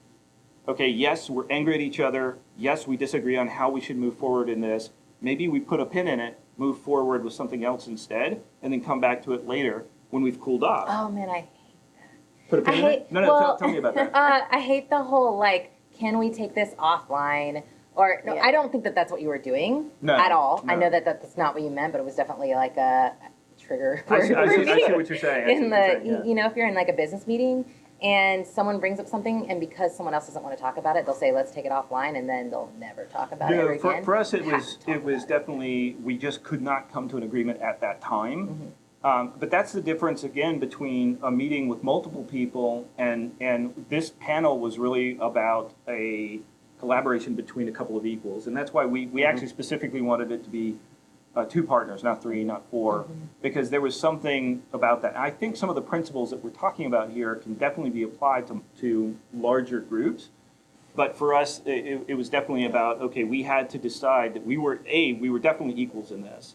okay, yes, we're angry at each other. Yes, we disagree on how we should move forward in this. Maybe we put a pin in it, move forward with something else instead, and then come back to it later when we've cooled off.
Oh man, I hate
Put a pin in it? No, tell me about that.
I hate the whole can we take this offline? Or no,
Yeah.
I don't think that that's what you were doing at all.
No.
I know that that's not what you meant, but it was definitely like a trigger
I see
word for me.
what you're saying.
If you're in like a business meeting and someone brings up something, and because someone else doesn't want to talk about it, they'll say, let's take it offline, and then they'll never talk about it ever again.
For us, it was definitely, we just could not come to an agreement at that time.
Mm-hmm.
But that's the difference, again, between a meeting with multiple people and this panel was really about a collaboration between a couple of equals. And that's why we actually specifically wanted it to be 2 partners, not 3, not 4, because there was something about that. I think some of the principles that we're talking about here can definitely be applied to larger groups. But for us, it was definitely about, okay, we had to decide that we were definitely equals in this.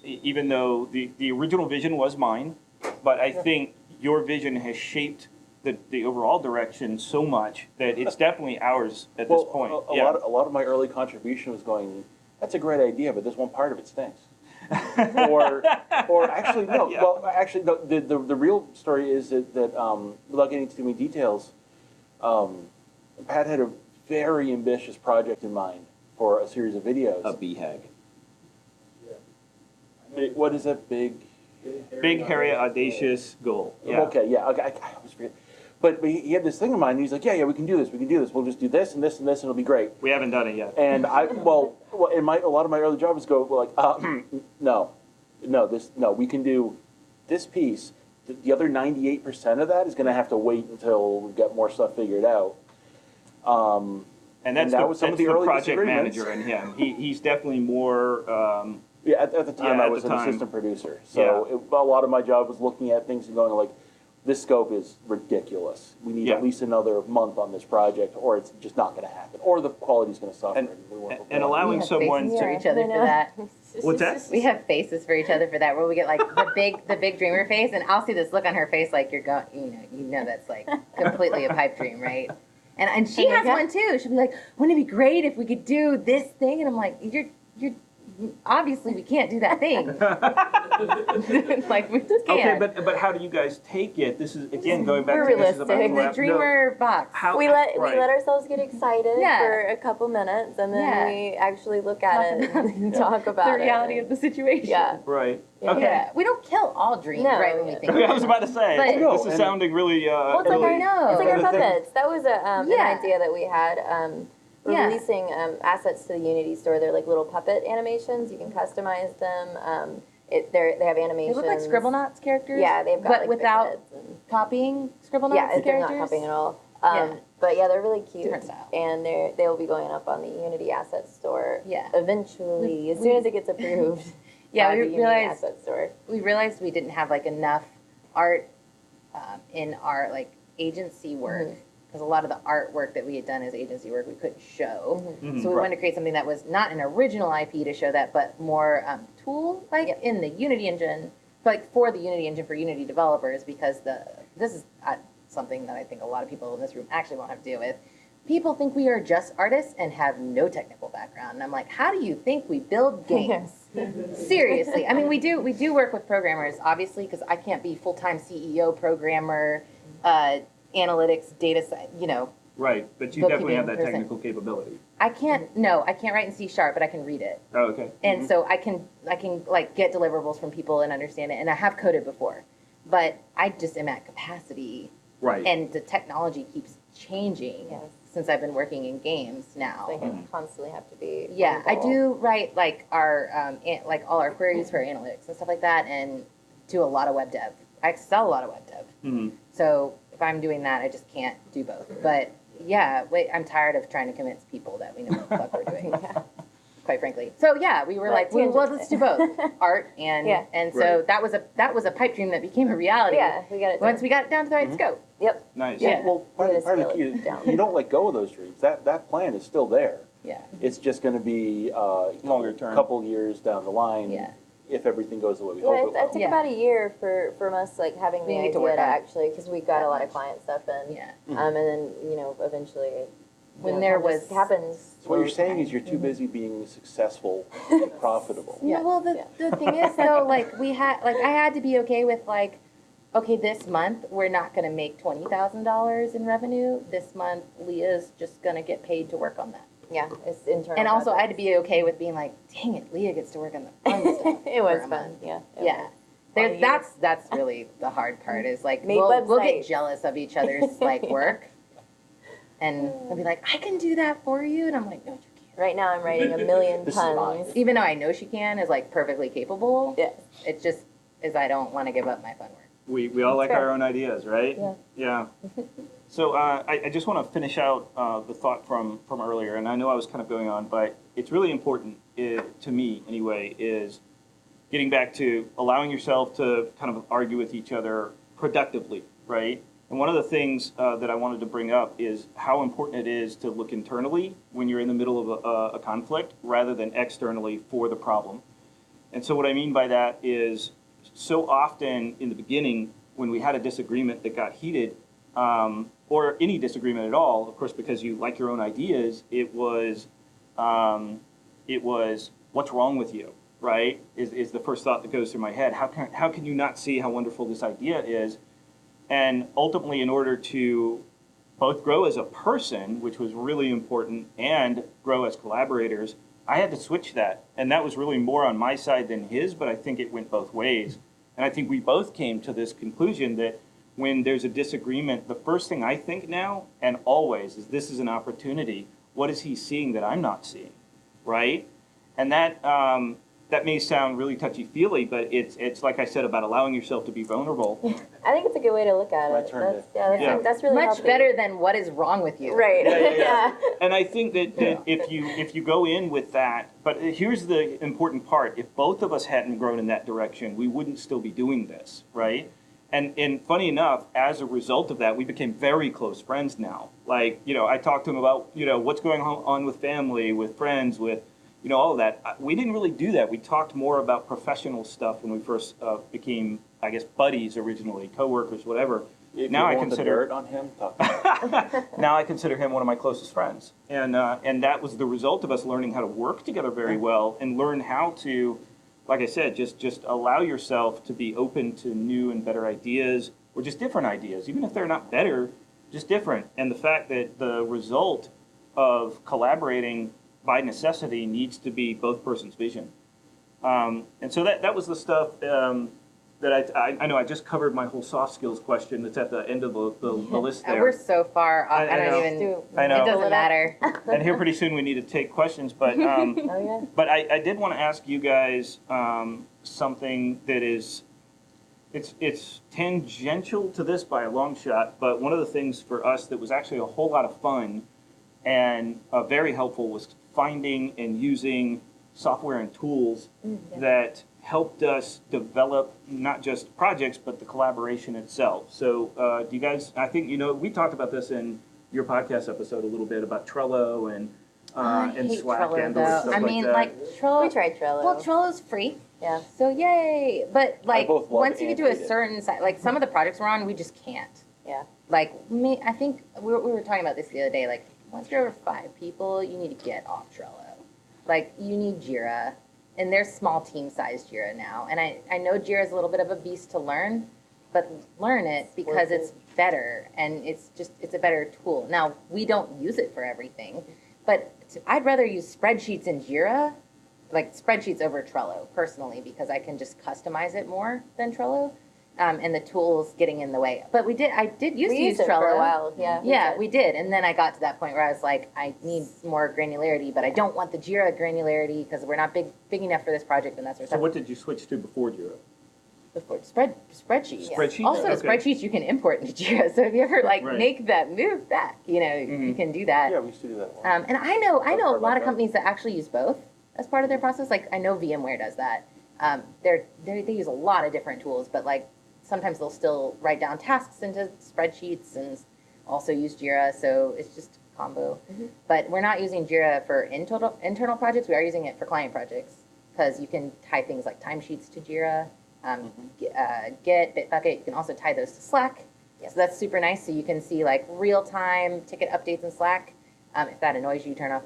Even though the original vision was mine, but I think your vision has shaped the overall direction so much that it's definitely ours at this point.
A lot of my early contribution was going, that's a great idea, but this one part of it stinks. or actually, no.
Yeah.
Well, actually, no. The real story is that without getting into too many details, Pat had a very ambitious project in mind for a series of videos.
A BHAG.
What is that big?
Big, hairy, audacious goal. Yeah.
Okay, yeah. Okay, I always forget. But he had this thing in mind, and he's like, yeah, we can do this. We'll just do this and this and this, and it'll be great.
We haven't done it yet.
And a lot of my early jobs go no, we can do this piece. The other 98% of that is going to have to wait until we get more stuff figured out.
And that's
some of the
the
early
project
disagreements.
manager in him. He's definitely more.
Yeah, at the time
Yeah,
I
at
was
the
an
time.
assistant producer, so a lot of my job was looking at things and going like, this scope is ridiculous. We need
Yeah.
at least another month on this project, or it's just not going to happen, or the quality's going to suffer. We won't
And
fulfill it.
allowing
We have
someone
faces
to.
for each other for that.
What's that?
We have faces for each other for that, where we get like the big dreamer face, and I'll see this look on her face like you're going, you know that's like completely a pipe dream, right? And she has one too. She'll be like, wouldn't it be great if we could do this thing? And I'm like, you're obviously we can't do that thing. Like we just can't.
Okay, but how do you guys take it? This is again going back
We're
to this is about
realistic.
the
lab-
dreamer box.
How,
We let
right.
ourselves get excited
Yeah.
for a couple minutes, and then
Yeah.
we actually look at it and talk about
the reality of the situation.
Yeah.
Right.
Yeah.
Okay.
Yeah. We don't kill all dreams,
No.
right, when we think
I was about to say,
But-
this is sounding really,
Well, it's like
really.
I know.
It's like our
the thing-
puppets. That was an
Yeah.
idea that we had. We're
Yeah.
releasing assets to the Unity store. They're like little puppet animations. You can customize them. They have
They
animations.
look like Scribblenauts characters.
Yeah, they've got
but
like
without
big heads and-
copying Scribblenauts
yeah, they're
characters.
not copying at all.
Yeah.
But yeah, they're really cute,
Different style.
and they will be going up on the Unity Asset Store.
Yeah.
Eventually, as soon as it gets approved.
Yeah,
by
we
the Unity
realized
Asset Store.
we realized we didn't have like enough art in our like agency work
Mhm.
because a lot of the artwork that we had done as agency work we couldn't show.
Mhm,
So we
right.
wanted to create something that was not an original IP to show that, but more tool like
Yep.
in the Unity engine, like for the Unity engine for Unity developers because this is something that I think a lot of people in this room actually won't have to deal with. People think we are just artists and have no technical background, and I'm like, how do you think we build games? Seriously, I mean, we do work with programmers, obviously, because I can't be full-time CEO, programmer, analytics, data,
Right, but you
bookkeeping
definitely have that
person.
technical capability.
I can't write in C#, but I can read it.
Oh, okay.
And so I can like get deliverables from people and understand it, and I have coded before, but I just am at capacity,
Right.
and the technology keeps changing
Yes.
since I've been working in games now.
They can constantly have to be.
Yeah,
on
I
ball.
do write like our like all our queries for analytics and stuff like that, and do a lot of web dev. I sell a lot of web dev,
Mhm.
so if I'm doing that, I just can't do both. But yeah, I'm tired of trying to convince people that we know what the fuck we're doing. Quite frankly. So yeah, we were
But
like, well,
tangent.
let's do both, art and
Yeah.
and so
Right.
that was a pipe dream that became a reality.
Yeah, we got it.
Once
done.
we got it down to the right scope.
Yep.
Nice.
Yeah.
Well, part
We're
of, part of the
gonna
key
scale it
is
down.
you don't let go of those dreams. That plan is still there.
Yeah.
It's just going to be
Longer term.
couple years down the line.
Yeah.
If everything goes the way we
Yeah,
hope
it
it will.
took
Yeah.
about a year from us like having
We
the
need to
idea
work
to
on it
actually because we got
that
a lot of
much.
client stuff in.
Yeah.
And then eventually.
When there
it just
was-
happens.
So what you're
over
saying
time.
is you're too busy being successful and profitable.
Yeah.
Yeah.
Well, the thing is though, like I had to be okay with like, okay, this month we're not going to make $20,000 in revenue. This month Leah's just going to get paid to work on that.
Yeah, it's internal.
And also I had to
projects.
be okay with being like, dang it, Leah gets to work on the fun stuff.
It was
for a
fun.
month.
Yeah. it
Yeah.
was.
There,
All
that's really the hard part is like
Make
we'll get
websites.
jealous of each other's like work, and they'll be like, I can do that for you, and I'm like, no, you can't.
Right now, I'm writing a million
This is mine.
tons.
Even though I know she can, is like perfectly capable.
Yeah.
It just is I don't want to give up my fun work.
We all like
fair.
our own ideas, right?
Yeah.
Yeah. So I just want to finish out the thought from earlier, and I know I was kind of going on, but it's really important to me anyway, is getting back to allowing yourself to kind of argue with each other productively, right? And one of the things that I wanted to bring up is how important it is to look internally when you're in the middle of a conflict rather than externally for the problem. And so what I mean by that is so often in the beginning when we had a disagreement that got heated, or any disagreement at all, of course, because you like your own ideas, it was what's wrong with you, right? Is the first thought that goes through my head. How can you not see how wonderful this idea is? And ultimately, in order to both grow as a person, which was really important, and grow as collaborators, I had to switch that. And that was really more on my side than his, but I think it went both ways. And I think we both came to this conclusion that when there's a disagreement, the first thing I think now, and always, is this is an opportunity. What is he seeing that I'm not seeing, right? And that may sound really touchy-feely, but it's like I said about allowing yourself to be vulnerable.
I think it's a good way to look at
My
it.
turn
That's,
to-
yeah, that's really
Much
healthy.
better than what is wrong with you.
Right.
Yeah. And I think that if you go in with that, but here's the important part: if both of us hadn't grown in that direction, we wouldn't still be doing this, right? And funny enough, as a result of that, we became very close friends now. Like, I talked to him about, what's going on with family, with friends, with, all of that. We didn't really do that. We talked more about professional stuff when we first became, I guess, buddies originally, coworkers, whatever.
If
Now
you
I
want the
consider
dirt on him, talk to him.
now I consider him one of my closest friends, and that was the result of us learning how to work together very well and learn how to, like I said, just allow yourself to be open to new and better ideas or just different ideas, even if they're not better, just different. And the fact that the result of collaborating by necessity needs to be both persons' vision. And so that was the stuff that I know I just covered my whole soft skills question that's at the end of the list there.
We're so far off. I
I know.
don't even.
I know.
It doesn't matter.
And here pretty soon we need to take questions, but
Oh, yeah.
but I did want to ask you guys something that is it's tangential to this by a long shot, but one of the things for us that was actually a whole lot of fun and very helpful was finding and using software and tools that helped us develop not just projects but the collaboration itself. So do you guys, I think, we talked about this in your podcast episode a little bit about Trello and
hate
Slack
Trello,
and
though.
stuff
I mean,
that.
like Trello.
We tried Trello.
Well, Trello's free,
Yeah.
so yay! But like
both love
once you get
and
to a
hate it.
certain size, like some of the projects we're on, we just can't.
Yeah.
Like me, I think we were talking about this the other day. Like once you're over 5 people, you need to get off Trello. Like you need Jira, and there's small team size Jira now. And I know Jira is a little bit of a beast to learn, but learn it because it's better and it's a better tool. Now we don't use it for everything, but I'd rather use spreadsheets in Jira, like spreadsheets over Trello personally, because I can just customize it more than Trello, and the tools getting in the way. But I did used to use
used it
Trello
for a while. Yeah.
Yeah,
did.
we did. And then I got to that point where I was like, I need more granularity, but I don't want the Jira granularity because we're not big enough for this project and that sort of
So
stuff.
what did you switch to before Jira?
Before spreadsheets.
Spreadsheets?
Also,
Okay.
spreadsheets you can import into Jira. So if you ever
Right.
make that move back, you
Mm-hmm.
can do that.
Yeah, we used to do that.
And I know
That's
a
part
lot
about
of
that.
companies that actually use both as part of their process. Like I know VMware does that. They use a lot of different tools, but like sometimes they'll still write down tasks into spreadsheets and also use Jira. So it's just a combo. But we're not using Jira for internal projects. We are using it for client projects because you can tie things like timesheets to Jira. Git, Bitbucket, you can also tie those to Slack. So that's super nice. So you can see like real-time ticket updates in Slack. If that annoys you, turn off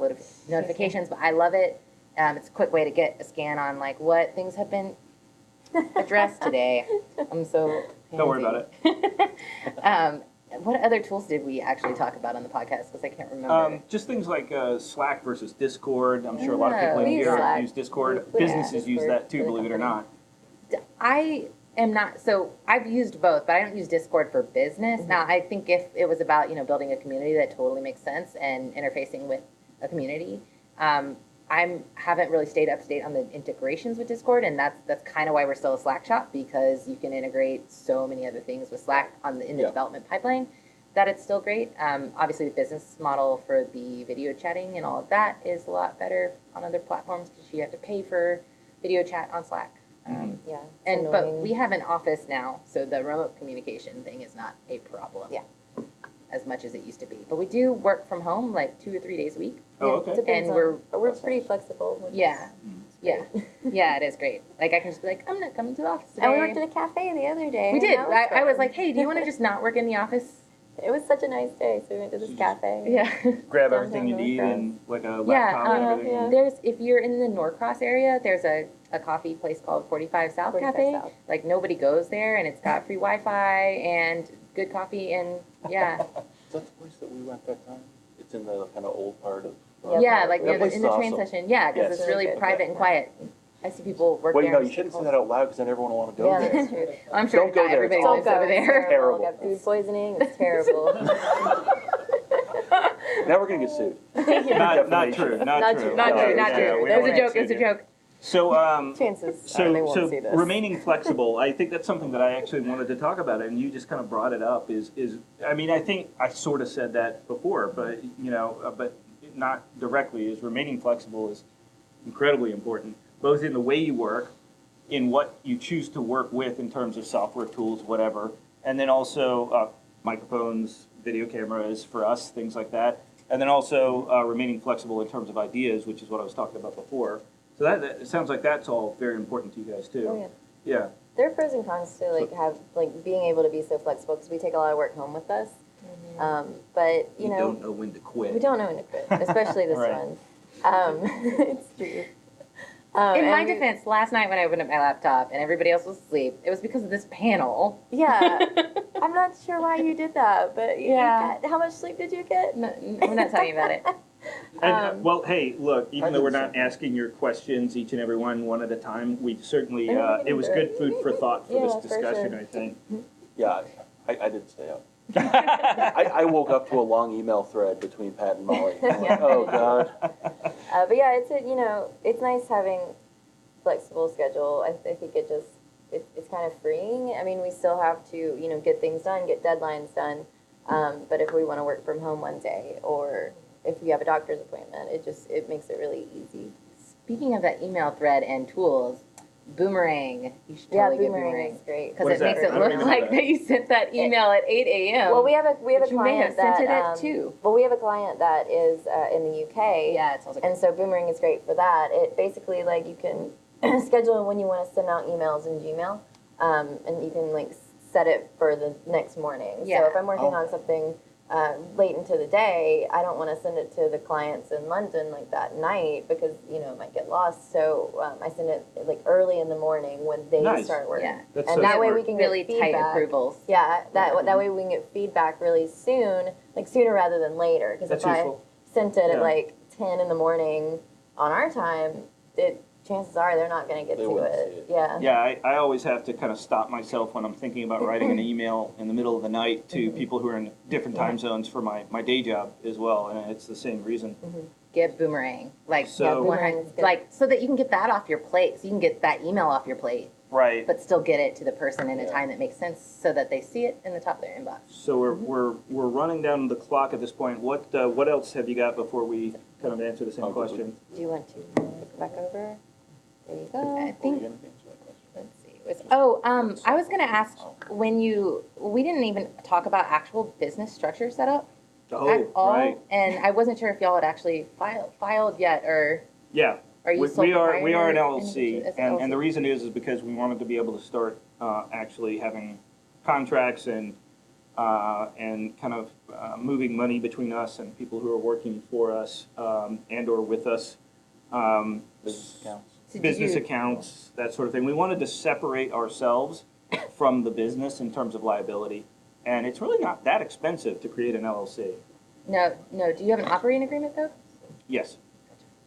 notifications, but I love it. It's a quick way to get a scan on like what things have been addressed today. I'm so
Don't worry about
it. What other tools did we actually talk about on the podcast? Because I can't remember.
Just things like Slack versus Discord. I'm sure a lot of people in
We use
here
Slack.
use Discord.
We-
Businesses use
Discord
that too,
for the
believe it or
company.
not.
I am not, so I've used both, but I don't use Discord for business. Now, I think if it was about, building a community, that totally makes sense, and interfacing with a community. I haven't really stayed up to date on the integrations with Discord, and that's kind of why we're still a Slack shop, because you can integrate so many other things with Slack in the
Yeah.
development pipeline, that it's still great. Obviously, the business model for the video chatting and all of that is a lot better on other platforms because you have to pay for video chat on Slack.
Yeah.
But we have an office now, so the remote communication thing is not a problem.
Yeah.
As much as it used to be. But we do work from home like 2 or 3 days a week.
Oh, okay.
Depends
And
but we're pretty flexible. which
Yeah.
is
Yeah.
great.
Yeah, it is great. Like I can just be like, I'm not coming to the office today.
And we worked at a cafe the other day.
We
and
did.
that
I was
fun.
like, hey, do you want to just not work in the office?
It was such a nice day, so we went to this cafe.
Yeah.
Grab
Downtown
everything you need
Norcross.
and like a
Yeah,
laptop and everything.
yeah.
There's, if you're in the Norcross area, there's a coffee place called 45 South
45
Cafe.
South.
Like nobody goes there, and it's got free Wi-Fi and good coffee, and yeah.
Is that the place that we went that time? It's in the kind of old part of.
Yep.
Yeah, like
That place
in
is
the train
awesome.
session. Yeah, because
Yes.
it's really
Good.
private and quiet. I see people work
Wait,
there.
no,
and
you shouldn't say
calls.
that out loud because then everyone will want to go
Yeah,
there.
that's true.
I'm sure
Don't go
not
there.
everybody
It's
lives
awful.
over there.
Terrible.
Got food poisoning. It's terrible.
Now we're gonna get sued.
Not
Defamation.
true. Not
Not
true.
true.
Not
No,
true, not
yeah,
true.
we
It was
don't
a joke,
want
it's a
to.
joke.
So,
Chances
so,
are they won't
so
see this.
remaining flexible, I think that's something that I actually wanted to talk about, and you just kind of brought it up. I mean, I think I sort of said that before, but but not directly. Is remaining flexible is incredibly important, both in the way you work, in what you choose to work with in terms of software tools, whatever, and then also microphones, video cameras for us, things like that, and then also remaining flexible in terms of ideas, which is what I was talking about before. So that it sounds like that's all very important to you guys too.
Oh, yeah.
Yeah.
There are pros and cons to being able to be so flexible because we take a lot of work home with us. But you know,
don't know when to quit.
we don't know when to quit, especially this
Right.
one. It's true.
In my
and we-
defense, last night when I opened up my laptop and everybody else was asleep, it was because of this panel.
Yeah, I'm not sure why you did that, but
Yeah.
how much sleep did you get?
No, I'm not telling you about it.
And, well, hey, look,
I
even though we're
did
not
the same.
asking your questions, each and every one at a time, we certainly,
I don't think
it was
we
good
did.
food for thought for
Yeah,
this
for
discussion,
sure.
I think.
Yeah, I did stay up. I woke up to a long email thread between Pat and Molly. I'm like,
Yeah.
oh, God.
But yeah, it's nice having flexible schedule. I think it's kind of freeing. I mean, we still have to, get things done, get deadlines done. But if we want to work from home one day, or if we have a doctor's appointment, it makes it really easy.
Speaking of that email thread and tools, Boomerang. You should
Yeah,
totally get
Boomerang
Boomerang.
is great.
Because
What
it
is that?
makes it
I don't
look
remember
like
that.
that you sent that email at 8 a.m.
Well, we have a
But you may
client
have sent
that
it at 2.
Well, we have a client that is in the UK.
Yeah, it's also
And so Boomerang is great for that. It basically you can schedule when you want to send out emails in Gmail, and you can set it for the next morning.
Yeah.
So if I'm working
Oh.
on something late into the day, I don't want to send it to the clients in London that night because it might get lost. So I send it early in the morning when they
Nice.
start work.
Yeah.
That's
And
so
that way
smart.
we can get
really tight
feedback.
approvals.
Yeah, that way we can get feedback really soon, sooner rather than later. Because
That's
if
useful.
I sent it
Yeah.
at 10 in the morning on our time, chances are they're not going to get
They
to
wouldn't
it.
see it.
Yeah.
Yeah, I always have to kind of stop myself when I'm thinking about writing an email in the middle of the night to people who are in different time zones for my day job as well, and it's the same reason.
Get Boomerang.
So-
Boomerang is good.
So that you can get that off your plate. So you can get that email off your plate,
Right.
but still get it to the person in a
Yeah.
time that makes sense so that they see it in the top of their inbox.
So we're running down the clock at this point. What else have you got before we kind of answer the same
Oh, good.
question?
Do you want to go back over? There you go.
I
What were you
think,
gonna answer that question?
let's see. I was going to ask we didn't even talk about actual business structure setup
Oh,
at all.
right.
And I wasn't sure if y'all had actually filed yet, or
Yeah.
are you
We
sole
are an
proprietor
LLC,
as an
and
LLC?
the reason is because we wanted to be able to start actually having contracts and kind of moving money between us and people who are working for us and or with us.
Business accounts.
So did
Business
you-
accounts, that sort of thing. We wanted to separate ourselves from the business in terms of liability, and it's really not that expensive to create an LLC.
No. Do you have an operating agreement though?
Yes.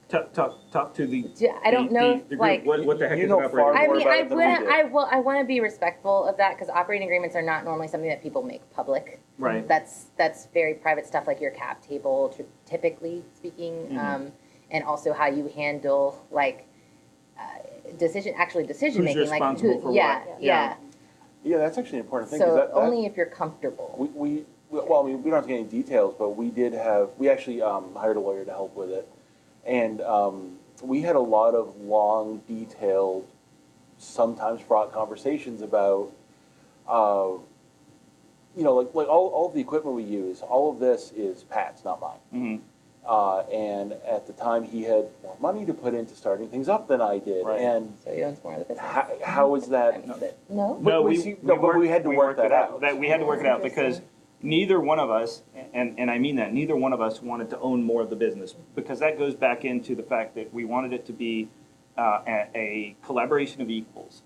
Talk to the.
I don't know,
the group.
like-
What the heck
You
is
know
an
far
operating?
more about it than we do.
I want to be respectful of that because operating agreements are not normally something that people make public.
Right.
That's very private stuff, like your cap table, typically speaking,
Mm-hmm.
and also how you handle decision
Who's
making,
responsible for
yeah,
what?
yeah.
Yeah, that's actually an important thing. 'cause
So
that-
only if you're comfortable.
Well, I mean, we don't have to get any details, but we actually hired a lawyer to help with it. And we had a lot of long, detailed, sometimes fraught conversations about, like all of the equipment we use, all of this is Pat's, not mine.
Mhm.
And at the time, he had more money to put into starting things up than I did.
Right.
And
So he owns more of the business.
how is that?
I mean, no.
No,
but we had to work that out.
We had to work it out because neither one of us, and I mean that, neither one of us wanted to own more of the business, because that goes back into the fact that we wanted it to be a collaboration of equals.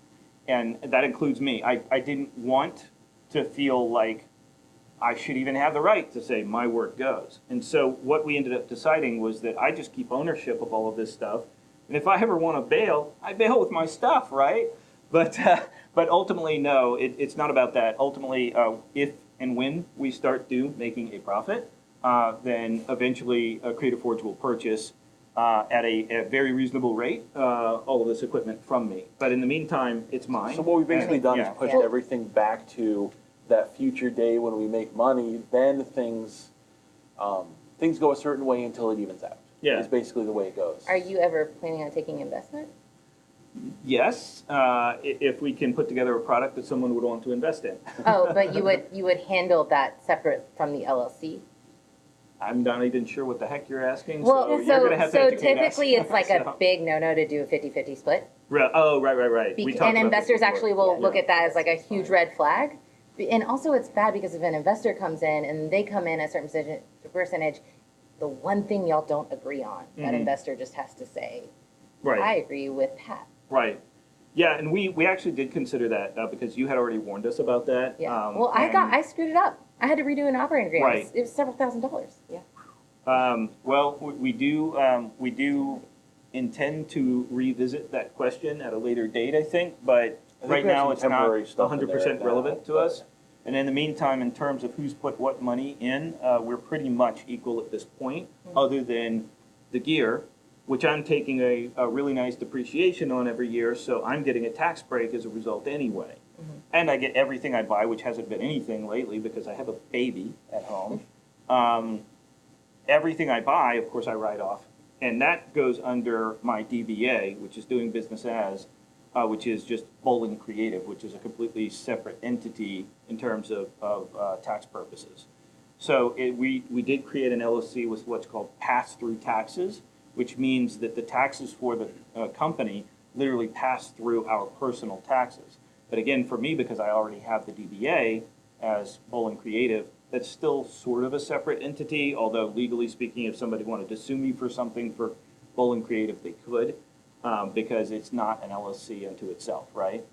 And that includes me. I didn't want to feel like I should even have the right to say my work goes. And so what we ended up deciding was that I just keep ownership of all of this stuff. And if I ever want to bail, I bail with my stuff, right? But ultimately, no, it's not about that. Ultimately, if and when we start making a profit, then eventually Creative Forge will purchase at a very reasonable rate all of this equipment from me. But in the meantime, it's mine.
So what we've basically
And-
done
yeah.
is pushed
Yeah.
everything back to that future day when we make money. Then things go a certain way until it evens out.
Yeah.
Is basically the way it goes.
Are you ever planning on taking investment?
Yes, if we can put together a product that someone would want to invest in.
Oh, but you would handle that separate from the LLC?
I'm not even sure what the heck you're asking,
Well,
so you're gonna have to educate us.
typically it's like a
So-
big no-no to do a 50-50 split.
Oh, right. We talked
And
about this
investors
before.
actually will
Yeah.
look at that as like a huge red flag. And also it's bad because if an investor comes in and they come in a certain percentage, the one thing y'all don't agree on, that investor just has to say,
Right.
I agree with Pat.
Right. Yeah, and we actually did consider that because you had already warned us about that.
Yeah.
And,
I screwed it up. I had to redo an operating agreement.
Right.
It was several $1,000s. Yeah.
Well, we do intend to revisit that question at a later date, I think, but
think
right
we have
now
some
it's not
temporary stuff in there
100%
now,
relevant to
but-
us. And in the meantime, in terms of who's put what money in, we're pretty much equal at this point, other than the gear, which I'm taking a really nice depreciation on every year, so I'm getting a tax break as a result anyway. And I get everything I buy, which hasn't been anything lately because I have a baby at home. Everything I buy, of course, I write off. And that goes under my DBA, which is doing business as, which is just Bollin Creative, which is a completely separate entity in terms of tax purposes. So we did create an LLC with what's called pass-through taxes, which means that the taxes for the company literally pass through our personal taxes. But again, for me, because I already have the DBA as Bollin Creative, that's still sort of a separate entity, although legally speaking, if somebody wanted to sue me for something for Bollin Creative, they could, because it's not an LLC unto itself, right?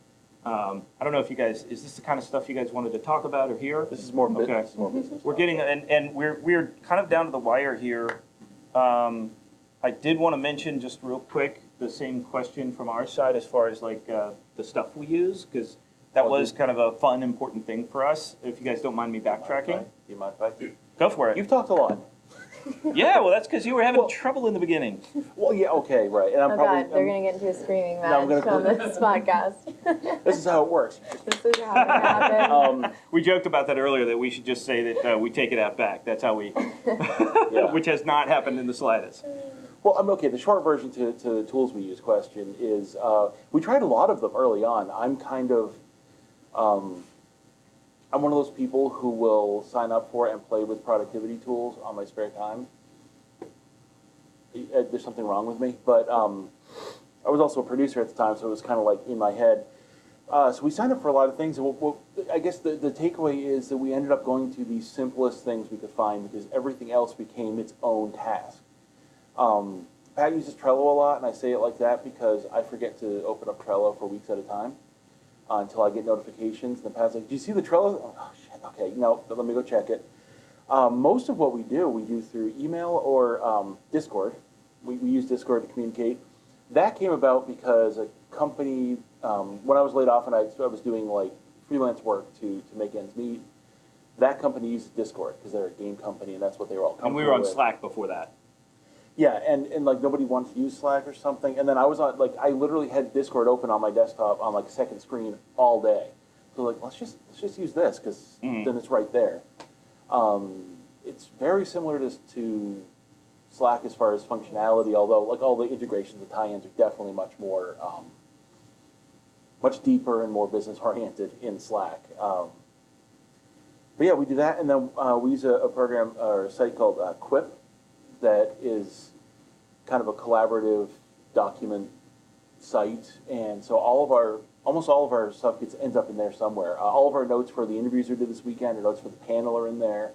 I don't know if you guys, is this the kind of stuff you guys wanted to talk about or hear?
This is more
Okay.
business. More business
We're
stuff.
getting, and we're kind of down to the wire here. I did want to mention just real quick, the same question from our side as far as like the stuff we use, because that was kind of a fun, important thing for us, if you guys don't mind me backtracking.
Do you mind if I?
Go for it.
You've talked a lot.
Yeah, well, that's because you were having
Well-
trouble in the beginning.
Well, yeah, okay, right. And I'm
Oh
probably.
God, they're gonna get into a screaming
No, I'm
match
gonna-
on this podcast.
This is how it works.
This is how it happened.
We joked about that earlier, that we should just say that we take it out back. That's how we,
Yeah.
which has not happened in the slightest.
Well, okay. The short version to the tools we use question is we tried a lot of them early on. I'm kind of I'm one of those people who will sign up for and play with productivity tools on my spare time. There's something wrong with me, but I was also a producer at the time, so it was kind of like in my head. So we signed up for a lot of things, and I guess the takeaway is that we ended up going to the simplest things we could find because everything else became its own task. Pat uses Trello a lot, and I say it like that because I forget to open up Trello for weeks at a time until I get notifications. And Pat's like, "Do you see the Trello?" Oh shit! Okay, no, but let me go check it. Most of what we do through email or Discord. We use Discord to communicate. That came about because a company, when I was laid off and I was doing like freelance work to make ends meet, that company uses Discord because they're a game company and that's what they were all
And
comfortable
we were on
with.
Slack before that.
Yeah, and like nobody wanted to use Slack or something. And then I was on, like, I literally had Discord open on my desktop on like second screen all day. So like, let's just use this because then it's right there. It's very similar to Slack as far as functionality, although like all the integrations and tie-ins are definitely much more, much deeper and more business oriented in Slack. But yeah, we do that, and then we use a program or a site called Quip that is kind of a collaborative document site, and so almost all of our stuff ends up in there somewhere. All of our notes for the interviews we did this weekend, or notes for the panel are in there.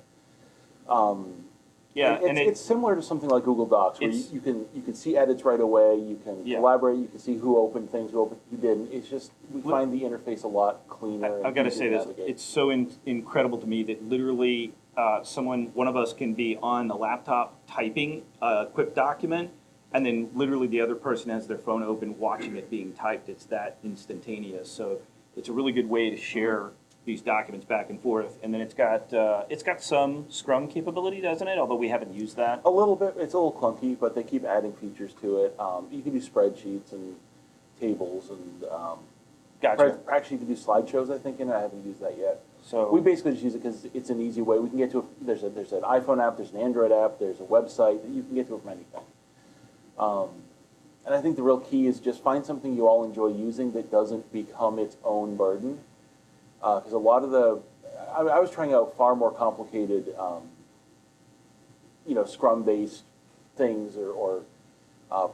Yeah, and
it's similar to something like Google Docs, where
It's-
you can see edits right away, you can
Yeah.
collaborate, you can see who opened things, who didn't. It's just we find the interface a lot cleaner.
I've got to say
easier
this,
navigate.
it's so incredible to me that literally one of us can be on the laptop typing a quick document, and then literally the other person has their phone open watching it being typed. It's that instantaneous. So it's a really good way to share these documents back and forth. And then it's got some Scrum capability, doesn't it? Although we haven't used that.
A little bit. It's a little clunky, but they keep adding features to it. You can do spreadsheets and tables, and
Gotcha.
actually you can do slideshows. I think, and I haven't used that yet.
So
We basically just use it because it's an easy way. We can get to there's an iPhone app, there's an Android app, there's a website that you can get to it from anything. And I think the real key is just find something you all enjoy using that doesn't become its own burden. Because a lot of I was trying out far more complicated, Scrum-based things or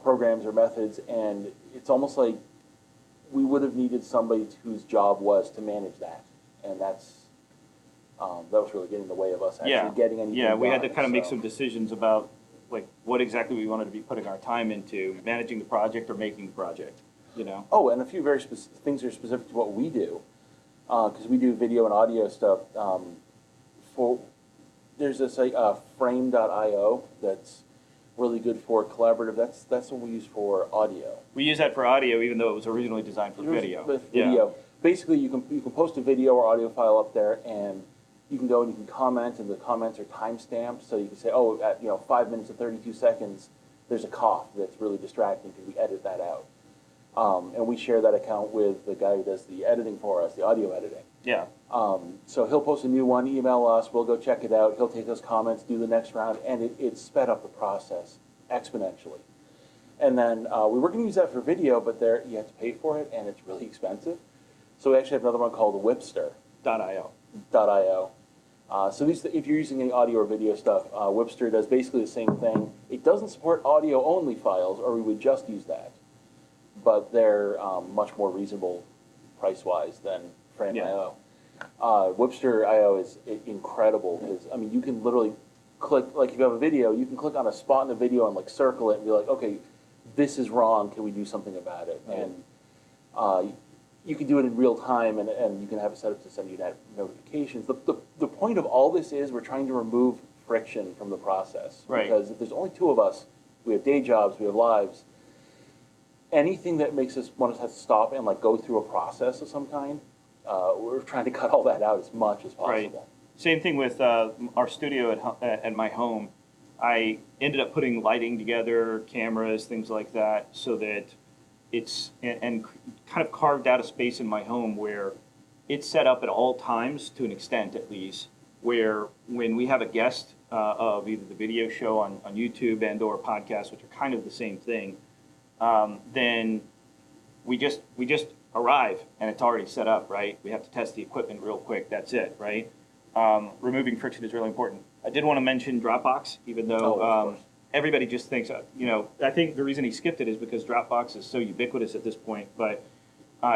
programs or methods, and it's almost like we would have needed somebody whose job was to manage that, and that was really getting in the way of us actually
Yeah.
getting anything
Yeah, we had to
done,
kind of make
so.
some decisions about like what exactly we wanted to be putting our time into, managing the project or making the project, you know?
Oh, and a few very things that are specific to what we do, because we do video and audio stuff. There's this frame.io that's really good for collaborative. That's what we use for audio.
We use that for audio, even though it was originally designed for video.
With
Yeah.
video. Basically, you can post a video or audio file up there, and you can go and you can comment, and the comments are time-stamped, so you can say, oh, at 5 minutes and 32 seconds, there's a cough that's really distracting, because we edit that out. And we share that account with the guy who does the editing for us, the audio editing.
Yeah.
So he'll post a new one, email us, we'll go check it out, he'll take those comments, do the next round, and it sped up the process exponentially. And then we were going to use that for video, but there you have to pay for it, and it's really expensive. So we actually have another one called
.io.
Whipster.io. So if you're using any audio or video stuff, Whipster does basically the same thing. It doesn't support audio-only files, or we would just use that. But they're much more reasonable price-wise than Frame.io. Whipster.io is incredible, because, I mean, you can literally click, like if you have a video, you can click on a spot in the video and like circle it and be like, okay, this is wrong, can we do something about it?
Right.
And you can do it in real time, and you can have it set up to send you notifications. The point of all this is we're trying to remove friction from the process.
Right.
Because if there's only two of us, we have day jobs, we have lives, anything that makes us want to have to stop and like go through a process of some kind, we're trying to cut all that out as much as possible.
Right. Same thing with our studio at my home. I ended up putting lighting together, cameras, things like that, so that it's, and kind of carved out a space in my home where it's set up at all times, to an extent at least, where when we have a guest of either the video show on YouTube and or podcast, which are kind of the same thing, then we just arrive and it's already set up, right? We have to test the equipment real quick, that's it, right? Removing friction is really important. I did want to mention Dropbox, even though everybody just thinks, I think the reason he skipped it is because Dropbox is so ubiquitous at this point, but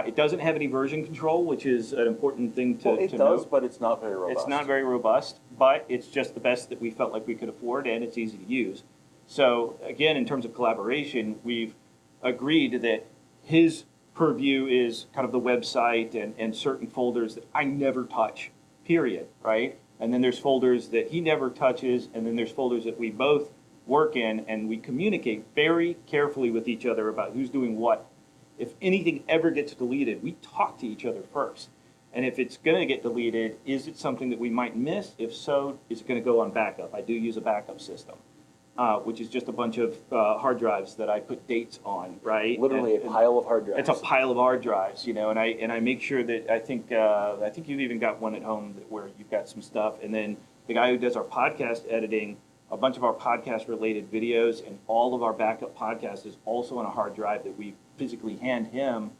it doesn't have any version control, which is an important thing to
It does,
note.
but it's not very robust.
It's not very robust, but it's just the best that we felt like we could afford, and it's easy to use. So again, in terms of collaboration, we've agreed that his purview is kind of the website and certain folders that I never touch, period, right? And then there's folders that he never touches, and then there's folders that we both work in, and we communicate very carefully with each other about who's doing what. If anything ever gets deleted, we talk to each other first. And if it's going to get deleted, is it something that we might miss? If so, is it going to go on backup? I do use a backup system, which is just a bunch of hard drives that I put dates on, right?
Literally a pile of hard drives.
It's a pile of hard drives, and I make sure that I think you've even got one at home where you've got some stuff, and then the guy who does our podcast editing, a bunch of our podcast related videos and all of our backup podcasts is also on a hard drive that we physically hand him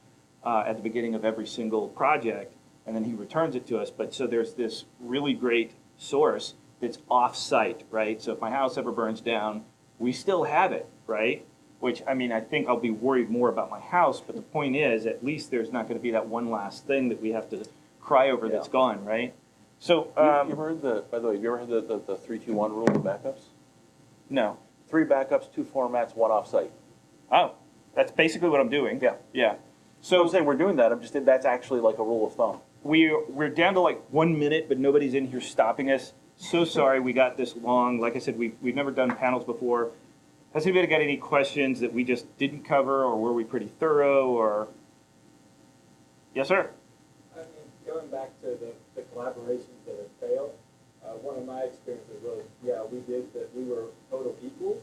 at the beginning of every single project, and then he returns it to us. But so there's this really great source that's off-site, right? So if my house ever burns down, we still have it, right? Which, I mean, I think I'll be worried more about my house, but the point is, at least there's not going to be that one last thing that we have to cry over that's gone, right? So,
you ever heard by the way, have you ever heard the 3-2-1 rule of backups?
No.
3 backups, 2 formats, 1 offsite.
Oh, that's basically what I'm doing.
Yeah.
Yeah.
So I'm
So
saying we're doing that. That's actually like a rule of thumb.
we're down to like 1 minute, but nobody's in here stopping us. So sorry we got this long. Like I said, we've never done panels before. Has anybody got any questions that we just didn't cover, or were we pretty thorough, or? Yes, sir.
I mean, going back to the collaborations that have failed, one of my experiences was, we did that, we were total equals,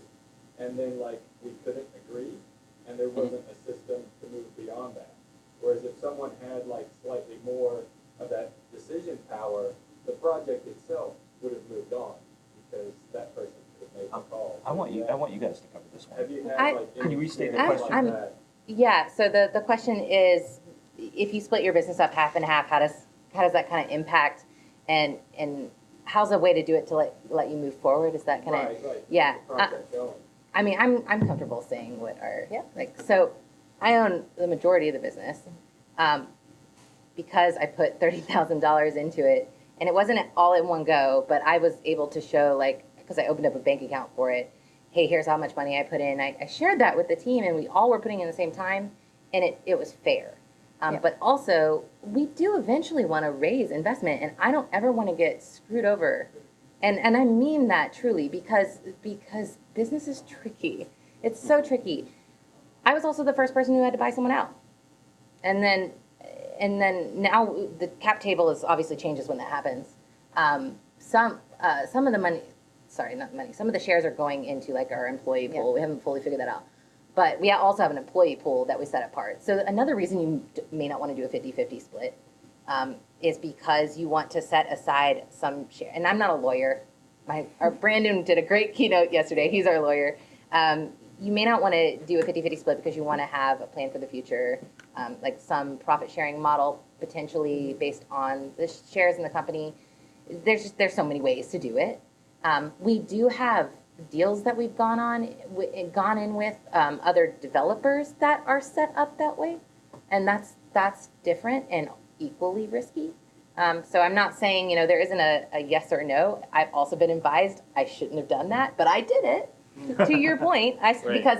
and then like we couldn't agree, and there wasn't a system to move beyond that. Whereas if someone had like slightly more of that decision power, the project itself would have moved on, because that person could have made the call.
I want you guys to cover this one.
Have you had
I-
like
Can you restate the
any
question?
experience like that?
Yeah, so the question is, if you split your business up half and half, how does that kind of impact, and how's a way to do it to let you move forward? Is that kind of
Right,
yeah?
the project going.
I mean, I'm comfortable saying what our like so. I own the majority of the business because I put $30,000 into it, and it wasn't all in one go, but I was able to show, like, because I opened up a bank account for it, hey, here's how much money I put in. I shared that with the team, and we all were putting in the same time, and it was fair. But also, we do eventually want to raise investment, and I don't ever want to get screwed over. And I mean that truly, because business is tricky. It's so tricky. I was also the first person who had to buy someone out. And then now the cap table is obviously changes when that happens. Some of the money, sorry, not money, some of the shares are going into like our employee pool.
Yeah.
We haven't fully figured that out. But we also have an employee pool that we set apart. So another reason you may not want to do a 50-50 split is because you want to set aside some share. And I'm not a lawyer. Our Brandon did a great keynote yesterday. He's our lawyer. You may not want to do a 50-50 split because you want to have a plan for the future, like some profit sharing model potentially based on the shares in the company. There's so many ways to do it. We do have deals that we've gone in with other developers that are set up that way, and that's different and equally risky. So I'm not saying there isn't a yes or no. I've also been advised I shouldn't have done that, but I did it. To your point,
Right.
because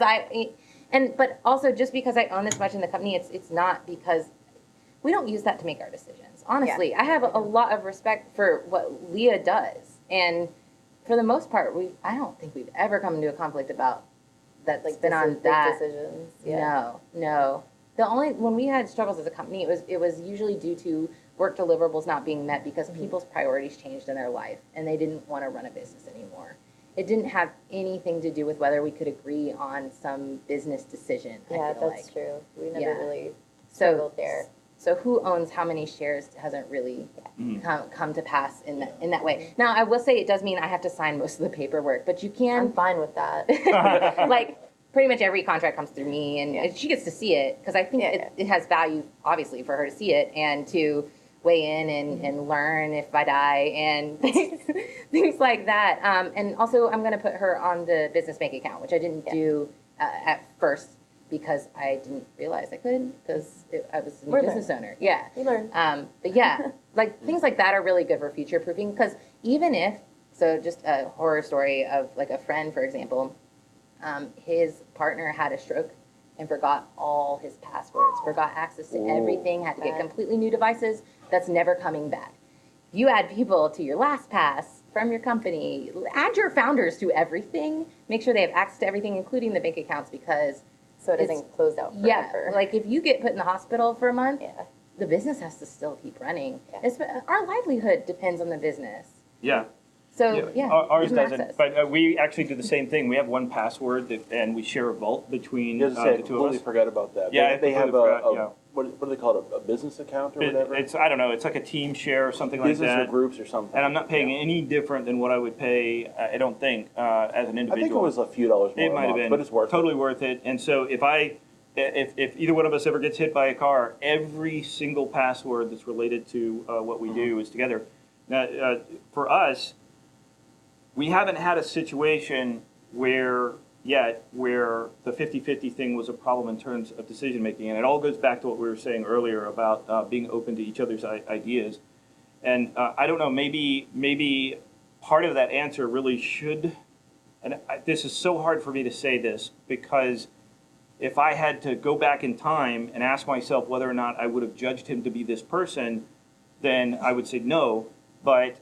but also just because I own this much in the company, it's not because we don't use that to make our decisions. Honestly, I have a lot of respect for what Leah does, and for the most part, I don't think we've ever come into a conflict about that. Like been on
Specific
that
decisions. Yeah.
No. The only when we had struggles as a company, it was usually due to work deliverables not being met because people's priorities changed in their life and they didn't want to run a business anymore. It didn't have anything to do with whether we could agree on some business decision.
Yeah,
I feel
that's
like.
true. We never
Yeah.
really struggled there.
So who owns how many shares hasn't really come to pass in that way. Now I will say it does mean I have to sign most of the paperwork, but you
I'm
can
fine with that.
like pretty much every contract comes through me, and she gets to see it because I think it has value obviously for her to see it and to weigh in and learn if I die and things like that. And also I'm going to put her on the business bank account, which I didn't do at first because I didn't realize I could because I was a new business owner. Yeah.
You learn.
But yeah, like things like that are really good for future proofing because even if, so just a horror story of like a friend, for example, his partner had a stroke and forgot all his passwords, forgot access to everything, had to get completely new devices. That's never coming back. You add people to your LastPass from your company, add your founders to everything, make sure they have access to everything, including the bank accounts, because
So it doesn't close out forever.
like if you get put in the hospital for a month,
Yeah.
the business has to still keep running.
Yeah.
Our livelihood depends on the business.
Yeah.
So yeah,
Ours
give them
doesn't,
access.
but we actually do the same thing. We have one password and we share a vault between
You have to say, I
the two of
completely
us.
forgot about that.
Yeah, I
They have
completely forgot, yeah.
what do they call it, a business account or whatever?
It's, I don't know, it's like a team share or something like
Business or
that.
groups or something.
And I'm not paying
Yeah.
any different than what I would pay, I don't think, as an individual.
I think it was a few dollars more
It
a
might have
month,
been.
but it's worth
Totally
it.
worth it. And so if either one of us ever gets hit by a car, every single password that's related to what we do is together. Now, for us, we haven't had a situation where the 50-50 thing was a problem in terms of decision making. And it all goes back to what we were saying earlier about being open to each other's ideas. And I don't know, maybe part of that answer really should, and this is so hard for me to say this because if I had to go back in time and ask myself whether or not I would have judged him to be this person, then I would say no. But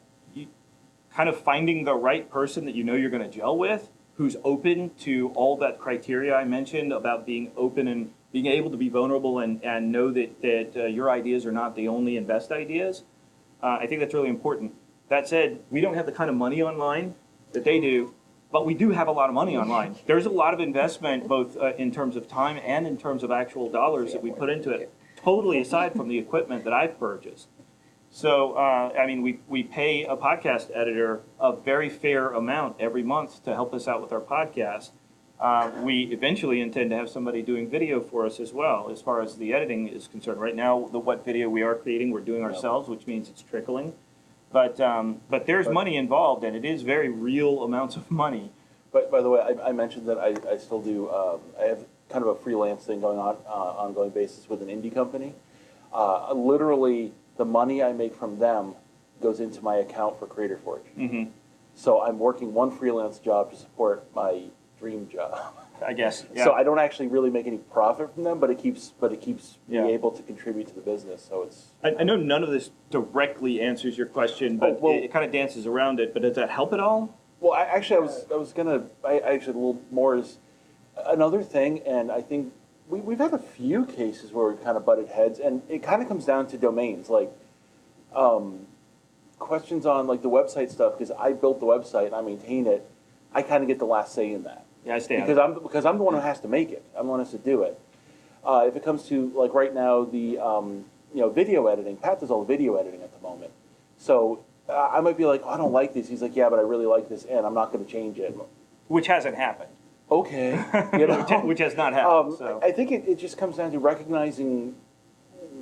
kind of finding the right person that you know you're going to gel with, who's open to all that criteria I mentioned about being open and being able to be vulnerable and know that your ideas are not the only and best ideas, I think that's really important. That said, we don't have the kind of money online that they do, but we do have a lot of money online. There's a lot of investment, both in terms of time and in terms of actual dollars that we put into it, totally aside from the equipment that I've purchased. So, I mean, we pay a podcast editor a very fair amount every month to help us out with our podcast. We eventually intend to have somebody doing video for us as well, as far as the editing is concerned. Right now, what video we are creating, we're doing ourselves, which means it's trickling. But there's money involved, and it is very real amounts of money.
But by the way, I mentioned that I still do, I have kind of a freelance thing going on ongoing basis with an indie company. Literally, the money I make from them goes into my account for Creator Forge.
Mm-hmm.
So I'm working one freelance job to support my dream job.
I guess. Yeah.
So I don't actually really make any profit from them, but it keeps
Yeah.
me able to contribute to the business. So it's.
I know none of this directly answers your question, but
well-
it kind of dances around it. But does that help at all?
Well, I actually a little more is another thing, and I think we've had a few cases where we've kind of butted heads, and it kind of comes down to domains, like questions on like the website stuff, because I built the website and I maintain it. I kind of get the last say in that.
Yeah, I stay
Because I'm the one who has to make it. I'm the one who has to do it. If it comes to like right now the video editing, Pat does all the video editing at the moment. So I might be like, oh, I don't like this. He's like, yeah, but I really like this, and I'm not going to change it.
Which hasn't happened.
Okay, you know?
Which has not happened. So.
I think it just comes down to recognizing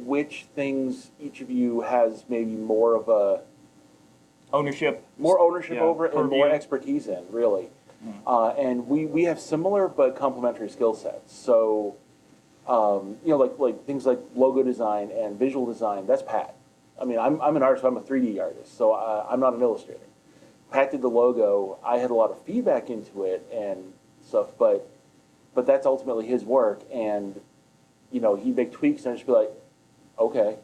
which things each of you has maybe more
Ownership.
ownership over and
purview.
more expertise in, really. And we have similar but complementary skill sets. So, like things like logo design and visual design, that's Pat. I mean, I'm an artist, I'm a 3D artist, so I'm not an illustrator. Pat did the logo, I had a lot of feedback into it and stuff, but that's ultimately his work, and, he'd make tweaks and I'd just be like, okay,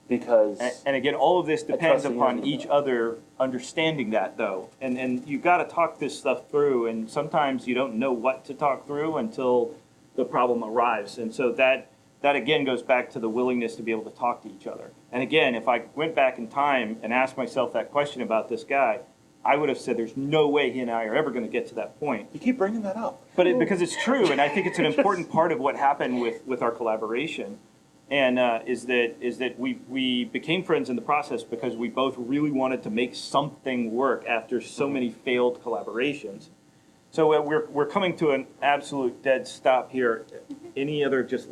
because...
And again, all of this depends
trust
upon
him.
each other understanding that, though. And you've got to talk this stuff through, and sometimes you don't know what to talk through until the problem arrives. And so that again goes back to the willingness to be able to talk to each other. And again, if I went back in time and asked myself that question about this guy, I would have said there's no way he and I are ever going to get to that point.
You keep bringing that up.
But because it's true, and I think it's an important part of what happened with our collaboration. And is that we became friends in the process because we both really wanted to make something work after so many failed collaborations. So we're coming to an absolute dead stop here. Any other just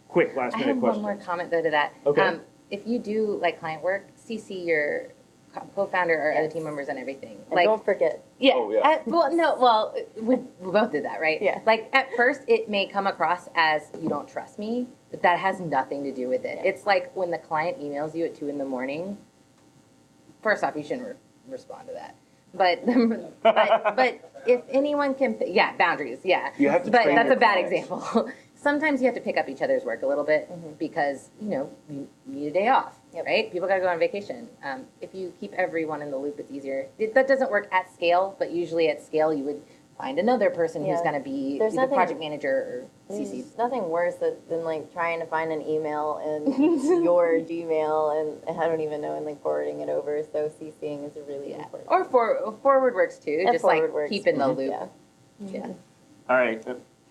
quick last
I
minute
have
question?
one more comment though to that.
Okay.
If you do client work, CC your co-founder or other team members and everything.
And don't forget.
Yeah.
Oh, yeah.
We both did that, right?
Yeah.
At first, it may come across as you don't trust me, but that has nothing to do with it.
Yeah.
It's like when the client emails you at 2 a.m. First off, you shouldn't respond to that. But if anyone can, boundaries, yeah.
You have to
But
train
that's
your
a bad
clients.
example. Sometimes you have to pick up each other's work a little bit because, you need a day off, right? People got to go on vacation. If you keep everyone in the loop, it's easier. That doesn't work at scale, but usually at scale you would find another person who's
Yeah.
going to be
There's
either
nothing-
project manager or CC.
There's nothing worse than trying to find an email in your Gmail and I don't even know and forwarding it over. So CCing is a really important.
Or forward works too,
And
just
forward works.
keep in the loop.
Yeah.
All right.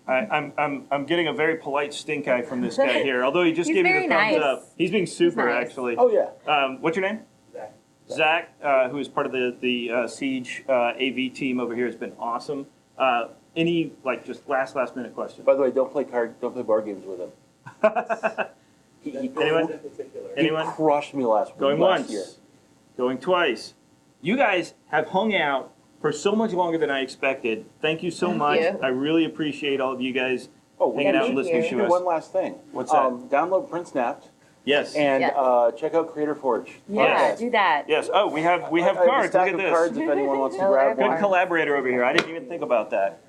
I'm getting a very polite stink eye from this guy here, although he just
He's
gave me the
very
thumbs
nice.
up. He's being super,
nice.
actually.
Oh, yeah.
What's your name? Zach, who is part of the Siege AV team over here, has been awesome. Any just last minute question?
By the way, don't play board games with him. He
Anyone? Anyone?
crushed me last
Going
last year.
once, going twice. You guys have hung out for so much longer than I expected. Thank you so much.
you.
I really appreciate all of you guys
Oh,
hanging out and
thank
listening
you.
to
do
us.
one last thing.
What's that?
Download Print Snapped
Yes.
and
Yeah.
check out Creator Forge.
Yeah,
Yes.
do that.
Yes. Oh, we have
I have a
cards.
stack
Look at
of
this.
cards if anyone wants to
Oh,
grab
Good
one.
collaborator over here. I didn't even think about that.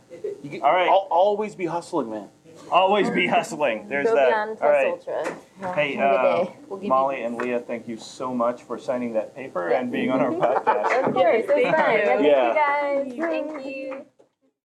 All right.
I'll always be hustling, man.
Always be hustling. There's
Go
that.
beyond
All
plus
right.
ultra.
Hey,
Have a good day. We'll give
Molly
you.
and Leah, thank you so much for signing that paper and being on our podcast.
Of course, it's fun.
Thank you.
Thank
Yeah.
you guys.
Thank you.